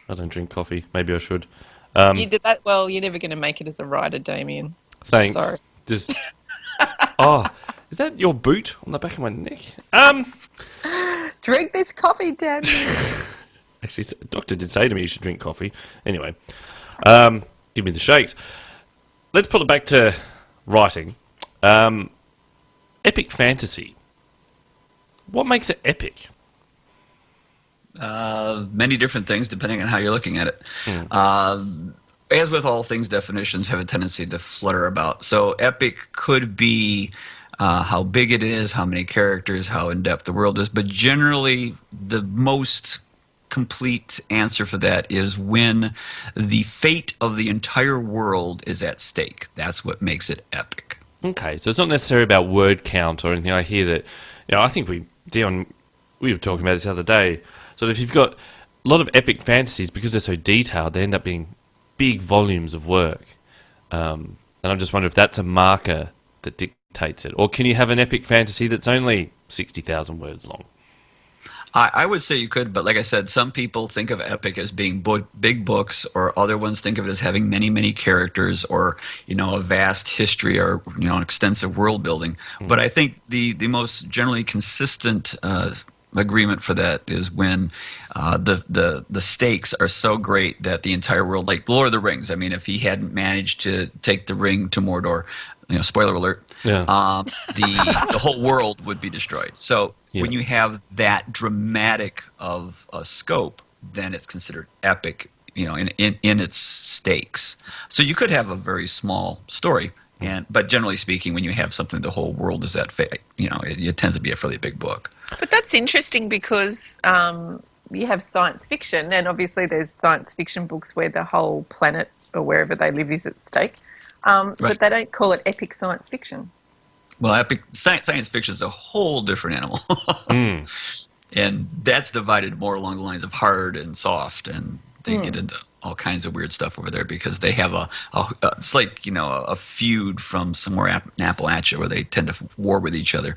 I don't drink coffee. Maybe I should. You did that. Well, you're never going to make it as a writer, Damien. Thanks. Sorry. Just. Oh, is that your boot on the back of my neck? Drink this coffee, Damien. Actually, the doctor did say to me you should drink coffee. Anyway, give me the shakes. Let's pull it back to writing. Epic fantasy. What makes it epic? Many different things depending on how you're looking at it. As with all things, definitions have a tendency to flutter about. So epic could be how big it is, how many characters, how in-depth the world is. But generally, the most complete answer for that is when the fate of the entire world is at stake. That's what makes it epic. Okay, so it's not necessarily about word count or anything. I hear that, I think Dion, we were talking about this the other day. So if you've got a lot of epic fantasies, because they're so detailed, they end up being big volumes of work. And I'm just wondering if that's a marker that dictates it. Or can you have an epic fantasy that's only 60,000 words long? I would say you could, but like I said, some people think of epic as being big books, or other ones think of it as having many, many characters, or a vast history, or an extensive world building. But I think the most generally consistent agreement for that is when the stakes are so great that the entire world, like Lord of the Rings. I mean, if he hadn't managed to take the ring to Mordor, spoiler alert. Yeah. The whole world would be destroyed. So when you have that dramatic of a scope, then it's considered epic, in its stakes. So you could have a very small story, but generally speaking, when you have something the whole world is at fate, it tends to be a fairly big book. But that's interesting because you have science fiction, and obviously there's science fiction books where the whole planet or wherever they live is at stake. But they don't call it epic science fiction. Well, epic science fiction is a whole different animal. And that's divided more along the lines of hard and soft, and they get into all kinds of weird stuff over there because they have it's like, a feud from somewhere in Appalachia where they tend to war with each other.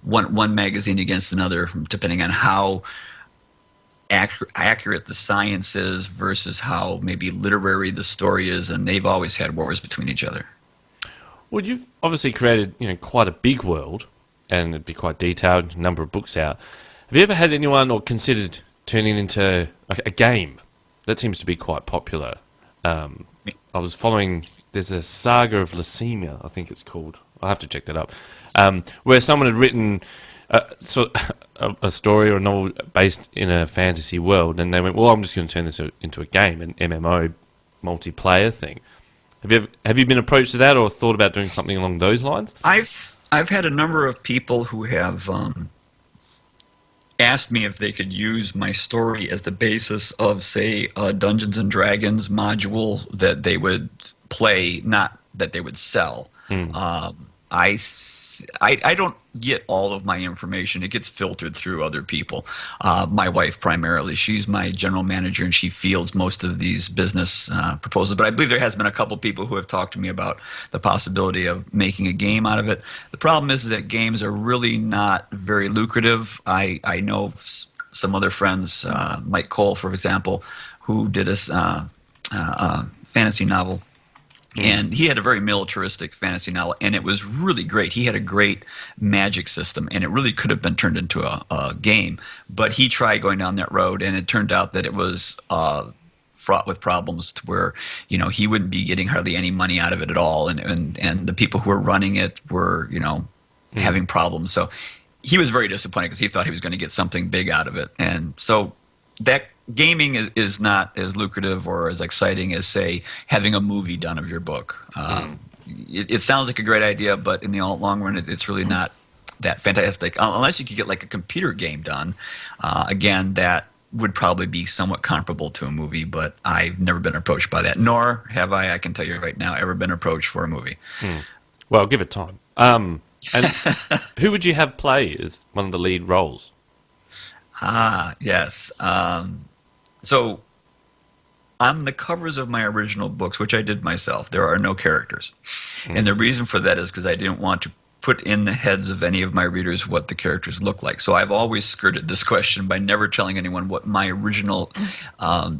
One magazine against another, depending on how accurate the science is versus how maybe literary the story is, and they've always had wars between each other. Well, you've obviously created, quite a big world, and it'd be quite detailed, number of books out. Have you ever had anyone or considered turning into a game? That seems to be quite popular. I was following, there's a Saga of Leucemia, I think it's called. I'll have to check that up. Where someone had written a story or a novel based in a fantasy world, and they went, well, I'm just going to turn this into a game, an MMO multiplayer thing. Have you been approached to that or thought about doing something along those lines? I've had a number of people who have asked me if they could use my story as the basis of, say, a Dungeons and Dragons module that they would play, not that they would sell. I don't get all of my information. It gets filtered through other people. My wife primarily. She's my general manager, and she fields most of these business proposals. But I believe there has been a couple people who have talked to me about the possibility of making a game out of it. The problem is that games are really not very lucrative. I know some other friends, Mike Cole, for example, who did a fantasy novel. And he had a very militaristic fantasy novel, and it was really great. He had a great magic system, and it really could have been turned into a game. But he tried going down that road, and it turned out that it was fraught with problems to where, he wouldn't be getting hardly any money out of it at all. And the people who were running it were, having problems. So he was very disappointed because he thought he was going to get something big out of it. And so that gaming is not as lucrative or as exciting as, say, having a movie done of your book. It sounds like a great idea, but in the long run, it's really not that fantastic. Unless you could get like a computer game done. Again, that would probably be somewhat comparable to a movie, but I've never been approached by that. Nor have I can tell you right now, ever been approached for a movie. Well, give it time. And who would you have play as one of the lead roles? Ah, yes. So on the covers of my original books, which I did myself, there are no characters. And the reason for that is because I didn't want to put in the heads of any of my readers what the characters look like. So I've always skirted this question by never telling anyone what my original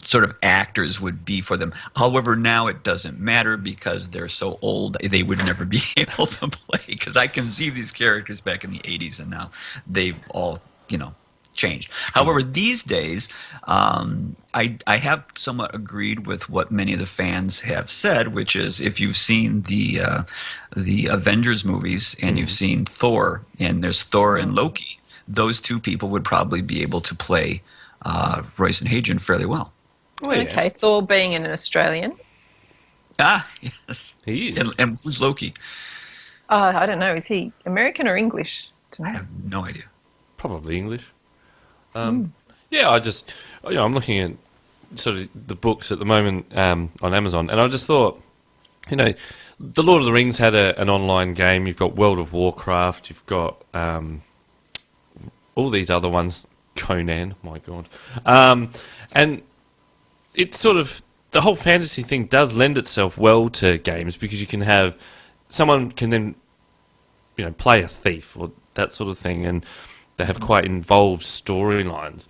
sort of actors would be for them. However, now it doesn't matter because they're so old, they would never be able to play, because I conceived these characters back in the 80s and now they've all, changed. However, these days, I have somewhat agreed with what many of the fans have said, which is if you've seen the Avengers movies and you've seen Thor, and there's Thor and Loki, those two people would probably be able to play Royce and Hadrian fairly well. Oh, yeah. Okay, Thor being an Australian. Ah, yes. He is. And who's Loki? I don't know. Is he American or English? I have no idea. Probably English. Yeah, I'm looking at sort of the books at the moment on Amazon, and I just thought, the Lord of the Rings had an online game. You've got World of Warcraft. You've got all these other ones. Conan, my God. And it's sort of, the whole fantasy thing does lend itself well to games because you can have, someone can then, play a thief or that sort of thing, and they have quite involved storylines.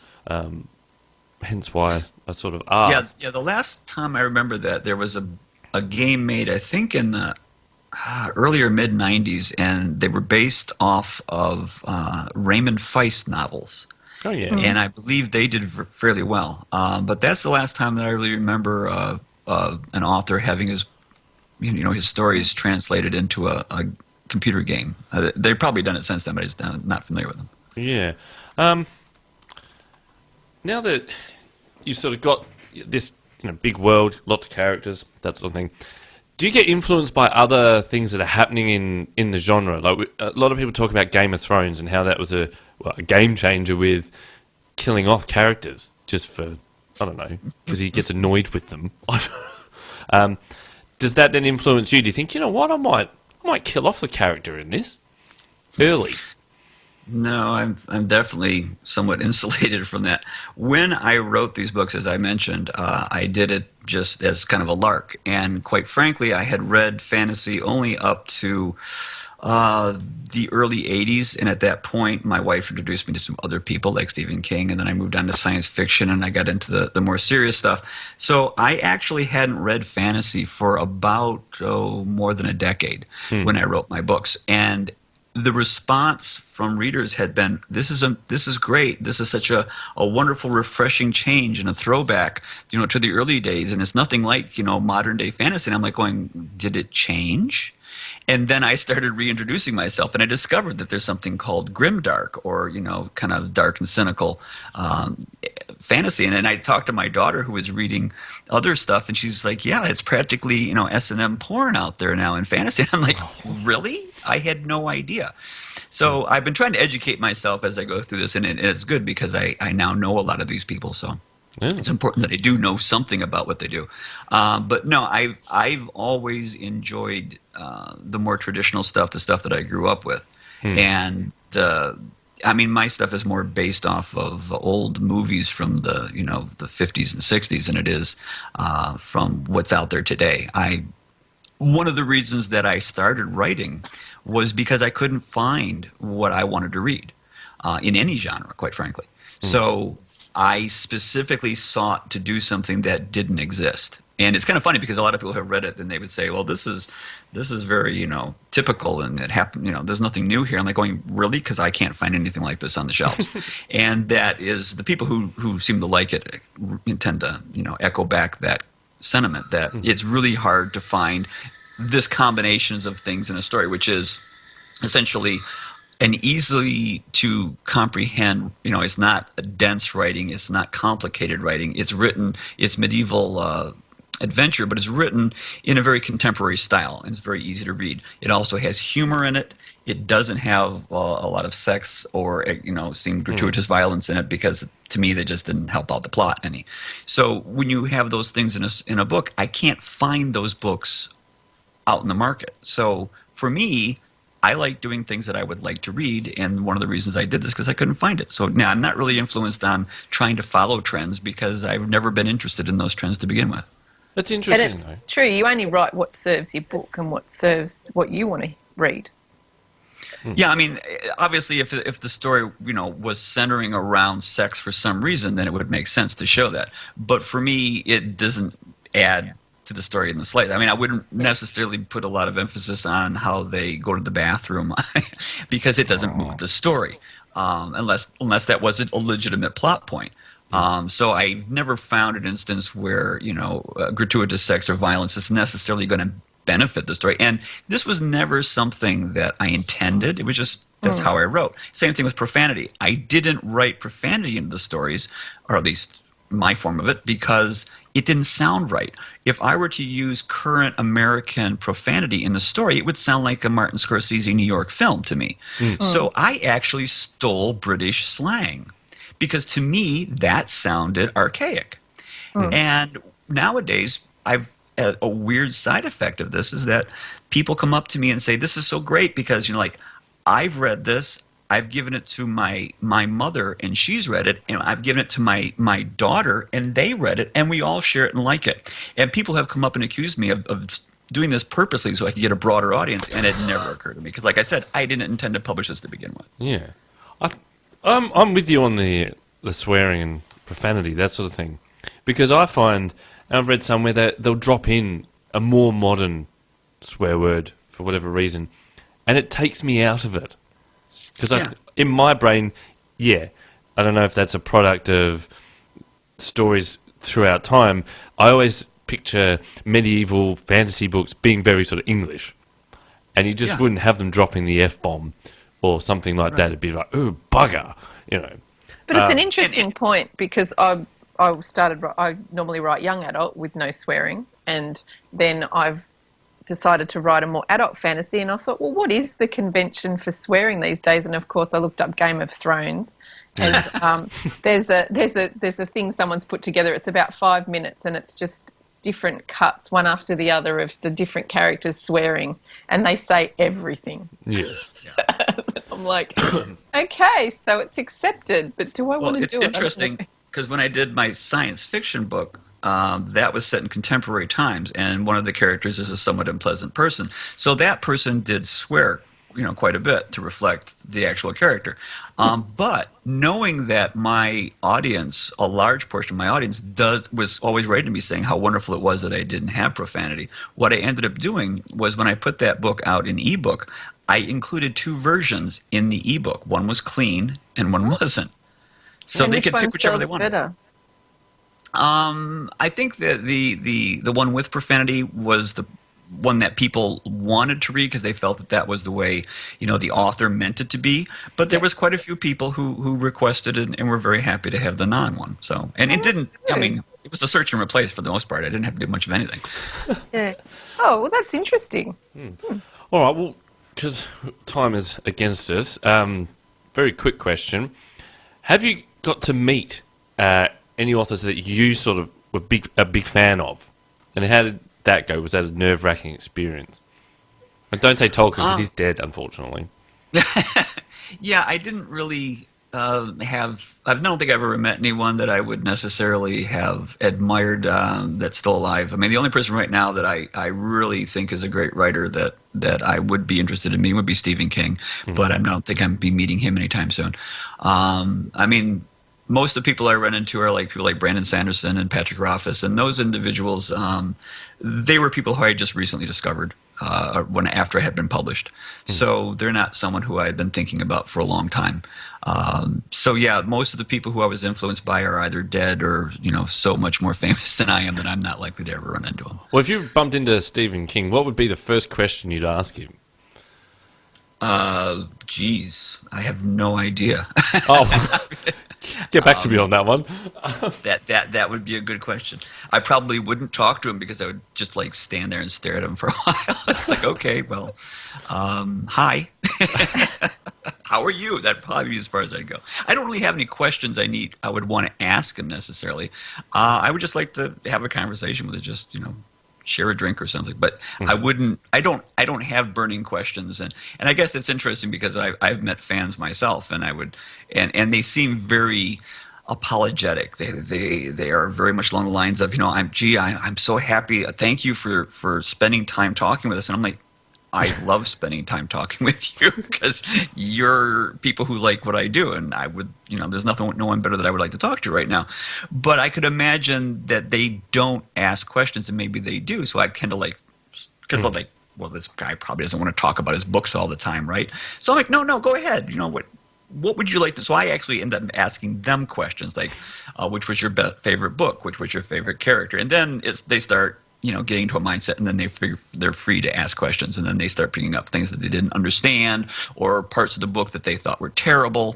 Hence why I sort of asked. Yeah. The last time I remember that there was a game made, I think, in the earlier mid '90s, and they were based off of Raymond Feist novels. Oh yeah. And I believe they did fairly well. But that's the last time that I really remember an author having his stories translated into a computer game. They've probably done it since then, but I'm not familiar with them. Yeah. Now that you've sort of got this big world, lots of characters, that sort of thing, do you get influenced by other things that are happening in the genre? Like a lot of people talk about Game of Thrones and how that was a game changer with killing off characters just for, I don't know, because he gets annoyed with them. Does that then influence you? Do you think, what, I might kill off the character in this early? No, I'm definitely somewhat insulated from that. When I wrote these books, as I mentioned, I did it just as kind of a lark. And quite frankly, I had read fantasy only up to the early 80s. And at that point, my wife introduced me to some other people like Stephen King. And then I moved on to science fiction and I got into the more serious stuff. So I actually hadn't read fantasy for about, more than a decade when I wrote my books. And the response from readers had been, this is great. This is such a wonderful, refreshing change and a throwback, to the early days. And it's nothing like, modern day fantasy. And I'm like going, did it change? And then I started reintroducing myself, and I discovered that there's something called grimdark, or kind of dark and cynical fantasy. And then I talked to my daughter, who was reading other stuff, and she's like, "Yeah, it's practically S&M porn out there now in fantasy." And I'm like, "Really? I had no idea." So I've been trying to educate myself as I go through this, and it's good because I now know a lot of these people. So. Yeah. It's important that I do know something about what they do. But no, I've always enjoyed the more traditional stuff, the stuff that I grew up with. And my stuff is more based off of old movies from the 50s and 60s than it is from what's out there today. One of the reasons that I started writing was because I couldn't find what I wanted to read in any genre, quite frankly. So I specifically sought to do something that didn't exist. And it's kind of funny because a lot of people have read it and they would say, well, this is very, typical, and it happened, there's nothing new here. I'm like going, really? Because I can't find anything like this on the shelves. And that is, the people who seem to like it tend to, echo back that sentiment that it's really hard to find this combinations of things in a story, which is essentially and easily to comprehend. It's not a dense writing, it's not complicated writing. It's written, it's medieval adventure, but it's written in a very contemporary style, and it's very easy to read. It also has humor in it. It doesn't have a lot of sex or seem gratuitous violence in it, because to me they just didn't help out the plot any. So when you have those things in a book, I can't find those books out in the market. So for me, I like doing things that I would like to read, and one of the reasons I did this because I couldn't find it. So now I'm not really influenced on trying to follow trends because I've never been interested in those trends to begin with. That's And interesting, it's though. true. You only write what serves your book and what serves what you want to read. Yeah, I mean, obviously, if the story was centering around sex for some reason, then it would make sense to show that. But for me, it doesn't add to the story in the slightest. I mean, I wouldn't necessarily put a lot of emphasis on how they go to the bathroom because it doesn't move the story, unless that was a legitimate plot point. So I never found an instance where gratuitous sex or violence is necessarily going to benefit the story. And this was never something that I intended. It was just that's how I wrote. Same thing with profanity. I didn't write profanity into the stories, or at least my form of it, because it didn't sound right. If I were to use current American profanity in the story, it would sound like a Martin Scorsese New York film to me. So I actually stole British slang because to me that sounded archaic. And nowadays, a weird side effect of this is that people come up to me and say, "This is so great because I've read this, I've given it to my mother and she's read it, and I've given it to my daughter and they read it, and we all share it and like it." And people have come up and accused me of doing this purposely so I could get a broader audience, and it never occurred to me because, like I said, I didn't intend to publish this to begin with. Yeah. I'm with you on the swearing and profanity, that sort of thing. Because I find, and I've read somewhere that they'll drop in a more modern swear word for whatever reason, and it takes me out of it. Because in my brain, I don't know if that's a product of stories throughout time, I always picture medieval fantasy books being very sort of English. And you just wouldn't have them dropping the F-bomb or something like that. It'd be like, ooh, bugger, But it's an interesting point because I normally write young adult with no swearing, and then I've decided to write a more adult fantasy, and I thought, well, what is the convention for swearing these days? And of course, I looked up Game of Thrones, and there's a thing someone's put together. It's about 5 minutes, and it's just different cuts, one after the other, of the different characters swearing, and they say everything. Yes. I'm like, okay, so it's accepted, but do I want to do it? It's interesting because when I did my science fiction book, that was set in contemporary times, and one of the characters is a somewhat unpleasant person. So that person did swear, quite a bit to reflect the actual character. But knowing that my audience, a large portion of my audience, was always writing to me saying how wonderful it was that I didn't have profanity, what I ended up doing was when I put that book out in ebook, I included 2 versions in the ebook. One was clean and one wasn't. So and they which could one pick whichever they sells wanted. better? I think that the one with profanity was the one that people wanted to read because they felt that was the way the author meant it to be. But there was quite a few people who requested it and were very happy to have the non one. So it didn't. I mean, it was a search and replace for the most part. I didn't have to do much of anything. Yeah. Oh, well, that's interesting. All right, well, because time is against us, very quick question. Have you got to meet any authors that you sort of were a big fan of? And how did that go? Was that a nerve-wracking experience? And don't say Tolkien because he's dead, unfortunately. Yeah, I didn't really I don't think I've ever met anyone that I would necessarily have admired that's still alive. I mean, the only person right now that I really think is a great writer that I would be interested in meeting would be Stephen King, but I don't think I'm be meeting him anytime soon. I mean, most of the people I run into are people like Brandon Sanderson and Patrick Rothfuss, and those individuals, they were people who I just recently discovered after I had been published. So they're not someone who I had been thinking about for a long time. So yeah, most of the people who I was influenced by are either dead or so much more famous than I am that I'm not likely to ever run into them. Well, if you bumped into Stephen King, what would be the first question you'd ask him? Geez, I have no idea. Oh, get back to me on that one. That would be a good question. I probably wouldn't talk to him because I would just stand there and stare at him for a while. It's like, okay, well, hi. How are you? That'd probably be as far as I'd go. I don't really have any questions I would want to ask him necessarily. I would just like to have a conversation with it, just, share a drink or something. But I don't have burning questions. And I guess it's interesting because I've met fans myself, and and they seem very apologetic. They are very much along the lines of, I'm so happy. Thank you for spending time talking with us. And I'm like, I love spending time talking with you because you're people who like what I do, and I would, there's no one better that I would like to talk to right now. But I could imagine that they don't ask questions, and maybe they do. So I kind of because they're like, well, this guy probably doesn't want to talk about his books all the time, right? So I'm like, no, go ahead. What would you like to? So I actually end up asking them questions like, which was your favorite book? Which was your favorite character? And then they start, getting into a mindset, and then they're free to ask questions, and then they start picking up things that they didn't understand, or parts of the book that they thought were terrible,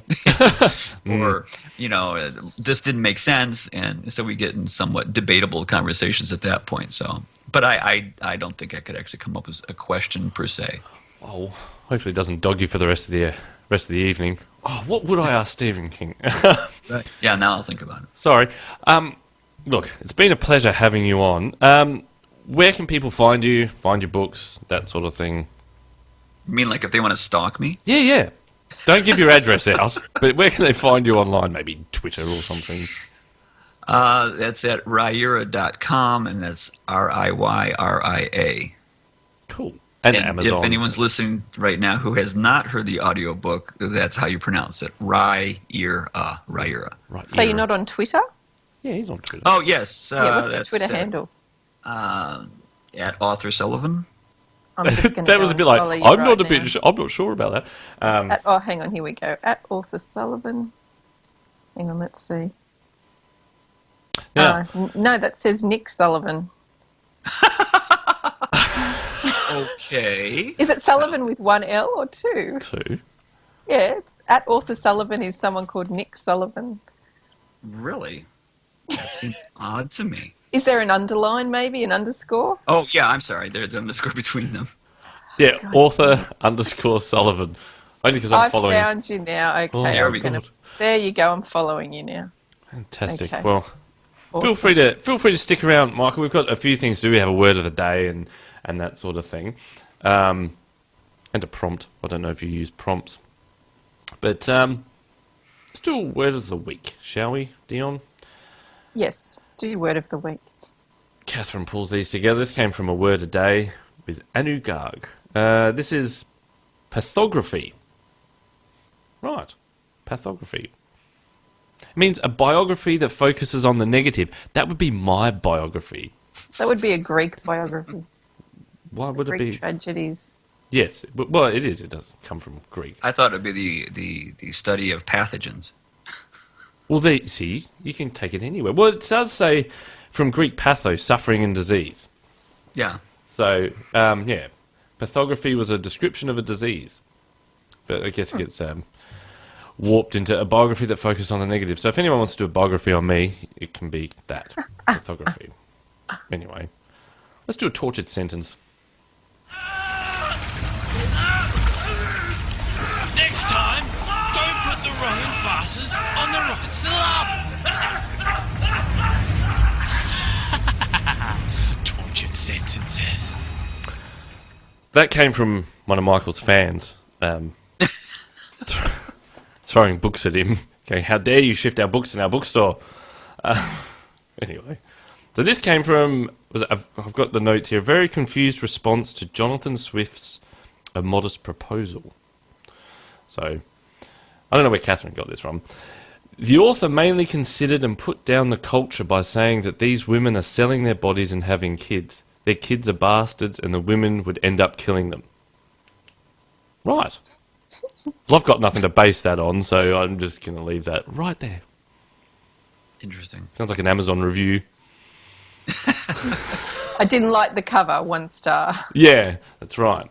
or this didn't make sense, and so we get in somewhat debatable conversations at that point. So, but I don't think I could actually come up with a question per se. Oh, hopefully it doesn't dog you for the rest of the evening. Oh, what would I ask Stephen King? Right. Yeah, now I'll think about it. Sorry. Look, it's been a pleasure having you on. Where can people find you, find your books, that sort of thing? You mean like if they want to stalk me? Yeah. Don't give your address out, but where can they find you online? Maybe Twitter or something? That's at Riyria.com, and that's Riyria. Cool. And Amazon. If anyone's listening right now who has not heard the audiobook, that's how you pronounce it. Riyria. Right. So you're not on Twitter? Yeah, he's on Twitter. Oh, yes. What's your Twitter handle? At Author Sullivan. I'm just going that was a bit like, I'm not sure about that. Hang on, here we go. At Author Sullivan. Hang on, let's see. Now, No, that says Nick Sullivan. Okay. Is it Sullivan with one L or two? Two. Yeah, it's at Author Sullivan is someone called Nick Sullivan. Really? That seems odd to me. Is there an underline, maybe, an underscore? Oh, yeah, I'm sorry. There's an underscore between them. Yeah, Author_Sullivan. Only because I'm following. I found you now. Okay. Oh, there we go. There you go. I'm following you now. Fantastic. Okay. Well, Awesome. feel free to stick around, Michael. We've got a few things to do. We have a word of the day and that sort of thing. And a prompt. I don't know if you use prompts. But let's do a word of the week, shall we, Dion? Yes. Do your word of the week. Catherine pulls these together. This came from a word a day with Anu Garg. This is pathography. Right. Pathography. It means a biography that focuses on the negative. That would be my biography. That would be a Greek biography. Why would it be? Greek tragedies. Yes. Well, it is. It does come from Greek. I thought it would be the study of pathogens. Well, see, you can take it anywhere. Well, it does say from Greek patho, suffering and disease. Yeah. So, yeah, pathography was a description of a disease. But I guess it gets warped into a biography that focuses on the negative. So if anyone wants to do a biography on me, it can be that, pathography. Anyway, let's do a tortured sentence. Next time, don't put the wrong emphasis on the right syllable. Tortured sentences. That came from one of Michael's fans, throwing books at him, going, "How dare you shift our books in our bookstore?" Anyway, so this came from, I've got the notes here, a very confused response to Jonathan Swift's A Modest Proposal. So, I don't know where Catherine got this from. The author mainly considered and put down the culture by saying that these women are selling their bodies and having kids. Their kids are bastards and the women would end up killing them. Right. Well, I've got nothing to base that on, so I'm just going to leave that right there. Interesting. Sounds like an Amazon review. I didn't like the cover, 1 star. Yeah, that's right.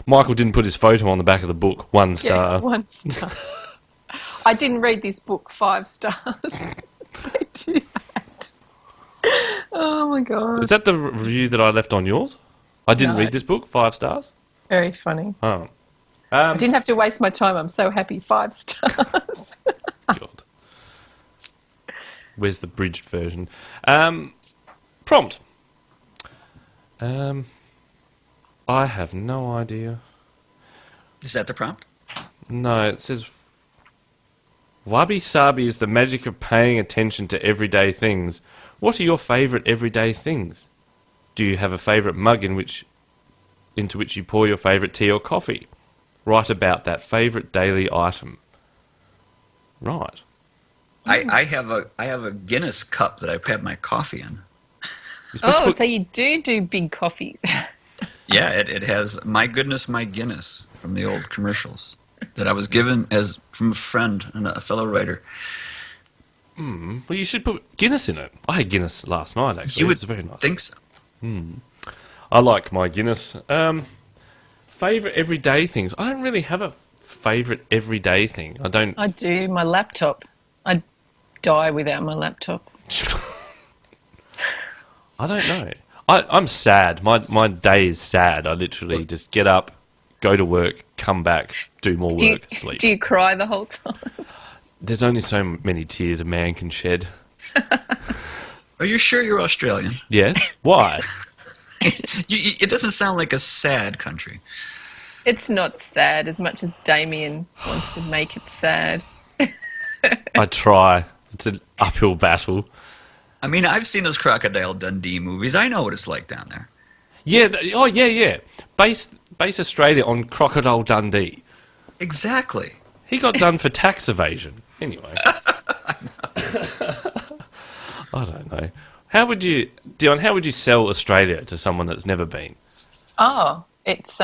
Michael didn't put his photo on the back of the book, 1 star. Yeah, 1 star. I didn't read this book, 5 stars. They do that. Oh my god. Is that the review that I left on yours? I didn't No. read this book, 5 stars? Very funny. Oh. I didn't have to waste my time. I'm so happy. 5 stars. God. Where's the bridged version? Prompt. I have no idea. Is that the prompt? No, it says wabi sabi is the magic of paying attention to everyday things. What are your favourite everyday things? Do you have a favourite mug into which you pour your favourite tea or coffee? Write about that favourite daily item. Right. I have a Guinness cup that I have my coffee in. Oh, so you do big coffees. Yeah, it has "My Goodness, My Guinness" from the old commercials that I was given from a friend and a fellow writer. Well, you should put Guinness in it. I had Guinness last night, actually. You would It's very nice. think so. I like my Guinness. Favourite everyday things. I don't really have a favourite everyday thing. I don't... I do. My laptop. I die without my laptop. I don't know. I'm sad. My day is sad. I literally just get up, go to work, come back, do more work, sleep. Do you cry the whole time? There's only so many tears a man can shed. Are you sure you're Australian? Yes? Why? It doesn't sound like a sad country. It's not sad as much as Damien wants to make it sad. I try. It's an uphill battle. I mean, I've seen those Crocodile Dundee movies. I know what it's like down there. Yeah. Yeah. Base Australia on Crocodile Dundee. Exactly. He got done for tax evasion. Anyway. I don't know. Dion, how would you sell Australia to someone that's never been? Oh, it's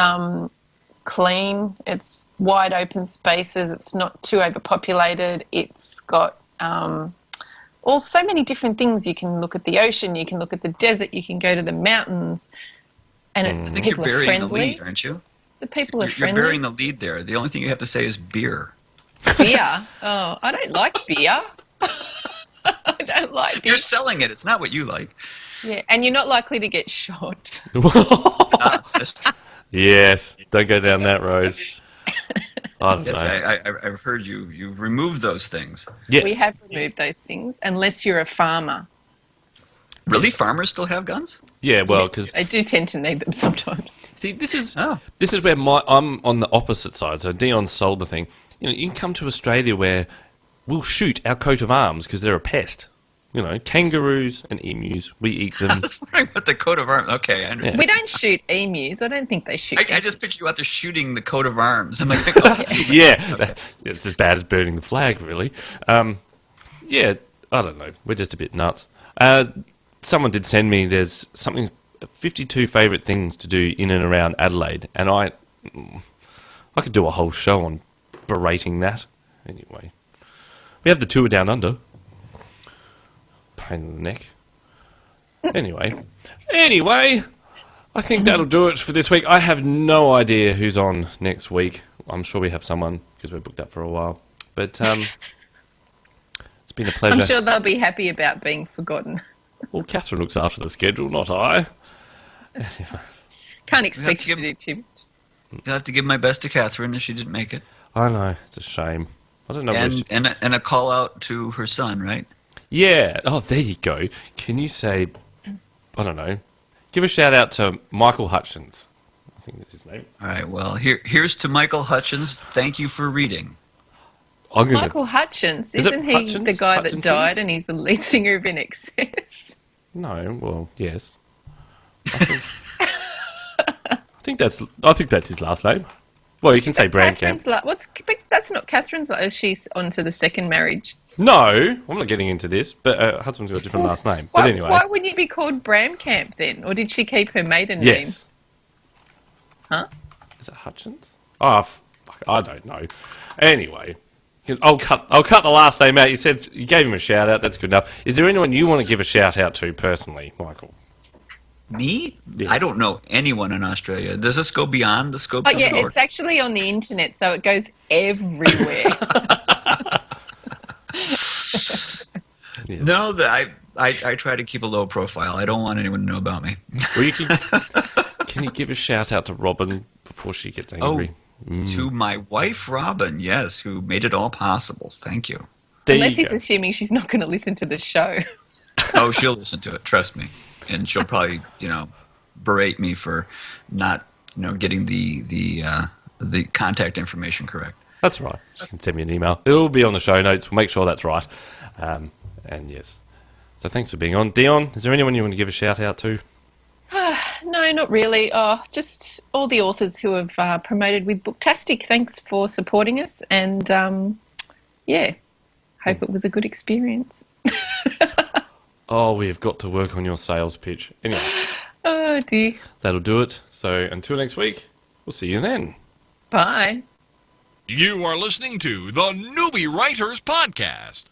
clean. It's wide open spaces. It's not too overpopulated. It's got so many different things. You can look at the ocean. You can look at the desert. You can go to the mountains. And I think you're burying the lead, aren't you? The people are You're friendly. burying the lead there. The only thing you have to say is beer. Beer? Oh, I don't like beer. I don't like beer. You're selling it. It's not what you like. Yeah, and you're not likely to get shot. Yes, don't go down that road. I don't know. I've heard you removed those things. Yes. We have removed those things, unless you're a farmer. Really? Farmers still have guns? Yeah, well, because I do tend to need them sometimes. see, this is Oh. where I'm on the opposite side. So Dion sold the thing. You can come to Australia where we'll shoot our coat of arms because they're a pest. Kangaroos and emus, we eat them. I was wondering what the coat of arms. Okay, I understand. We don't shoot emus. I don't think they shoot. I just picture you out there shooting the coat of arms. I'm like, oh, Yeah, it's as bad as burning the flag, really. Yeah, I don't know. We're just a bit nuts. Someone did send me, there's 52 favourite things to do in and around Adelaide, and I could do a whole show on berating that. Anyway, we have the tour down under. Pain in the neck. Anyway, I think that'll do it for this week. I have no idea who's on next week. I'm sure we have someone because we're booked up for a while. But it's been a pleasure. I'm sure they'll be happy about being forgotten. Well, Catherine looks after the schedule, not I. Can't expect you to do too much. You'll have to give my best to Catherine if she didn't make it. I know, it's a shame. I don't know. And a call out to her son, right? Yeah. Oh, there you go. Can you say, I don't know, give a shout out to Michael Hutchins. I think that's his name. All right. Well, here's to Michael Hutchins. Thank you for reading. Michael Hutchins, isn't he Hutchins? the guy that Hutchinson's? died and he's the lead singer of InXS? No, well, yes. I think that's his last name. Well, you can say Brandcamp. That's not Catherine's. She's on to the second marriage. No, I'm not getting into this, but her husband's got a different last name. But anyway. Why wouldn't you be called Bramcamp then? Or did she keep her maiden name? Yes. Huh? Is it Hutchins? Oh, fuck, I don't know. Anyway, I'll cut the last name out. You gave him a shout out. That's good enough. Is there anyone you want to give a shout out to personally, Michael? Me? Yes. I don't know anyone in Australia. Does this go beyond the scope Oh of yeah, the door? it's actually on the internet, so it goes everywhere. Yes. No, I try to keep a low profile. I don't want anyone to know about me. Well, can you give a shout out to Robin before she gets angry? To my wife, Robin, yes, who made it all possible. Thank you. There Unless you he's go. assuming she's not going to listen to the show. Oh, she'll listen to it. Trust me. And she'll probably, berate me for not, getting the contact information correct. That's right. You can send me an email. It'll be on the show notes. We'll make sure that's right. And yes. So thanks for being on. Dion, is there anyone you want to give a shout out to? No, not really. Just all the authors who have promoted with Booktastic. Thanks for supporting us, and hope it was a good experience. Oh, we have got to work on your sales pitch. Anyway. Oh dear. That'll do it. So until next week, we'll see you then. Bye. You are listening to the Newbie Writers Podcast.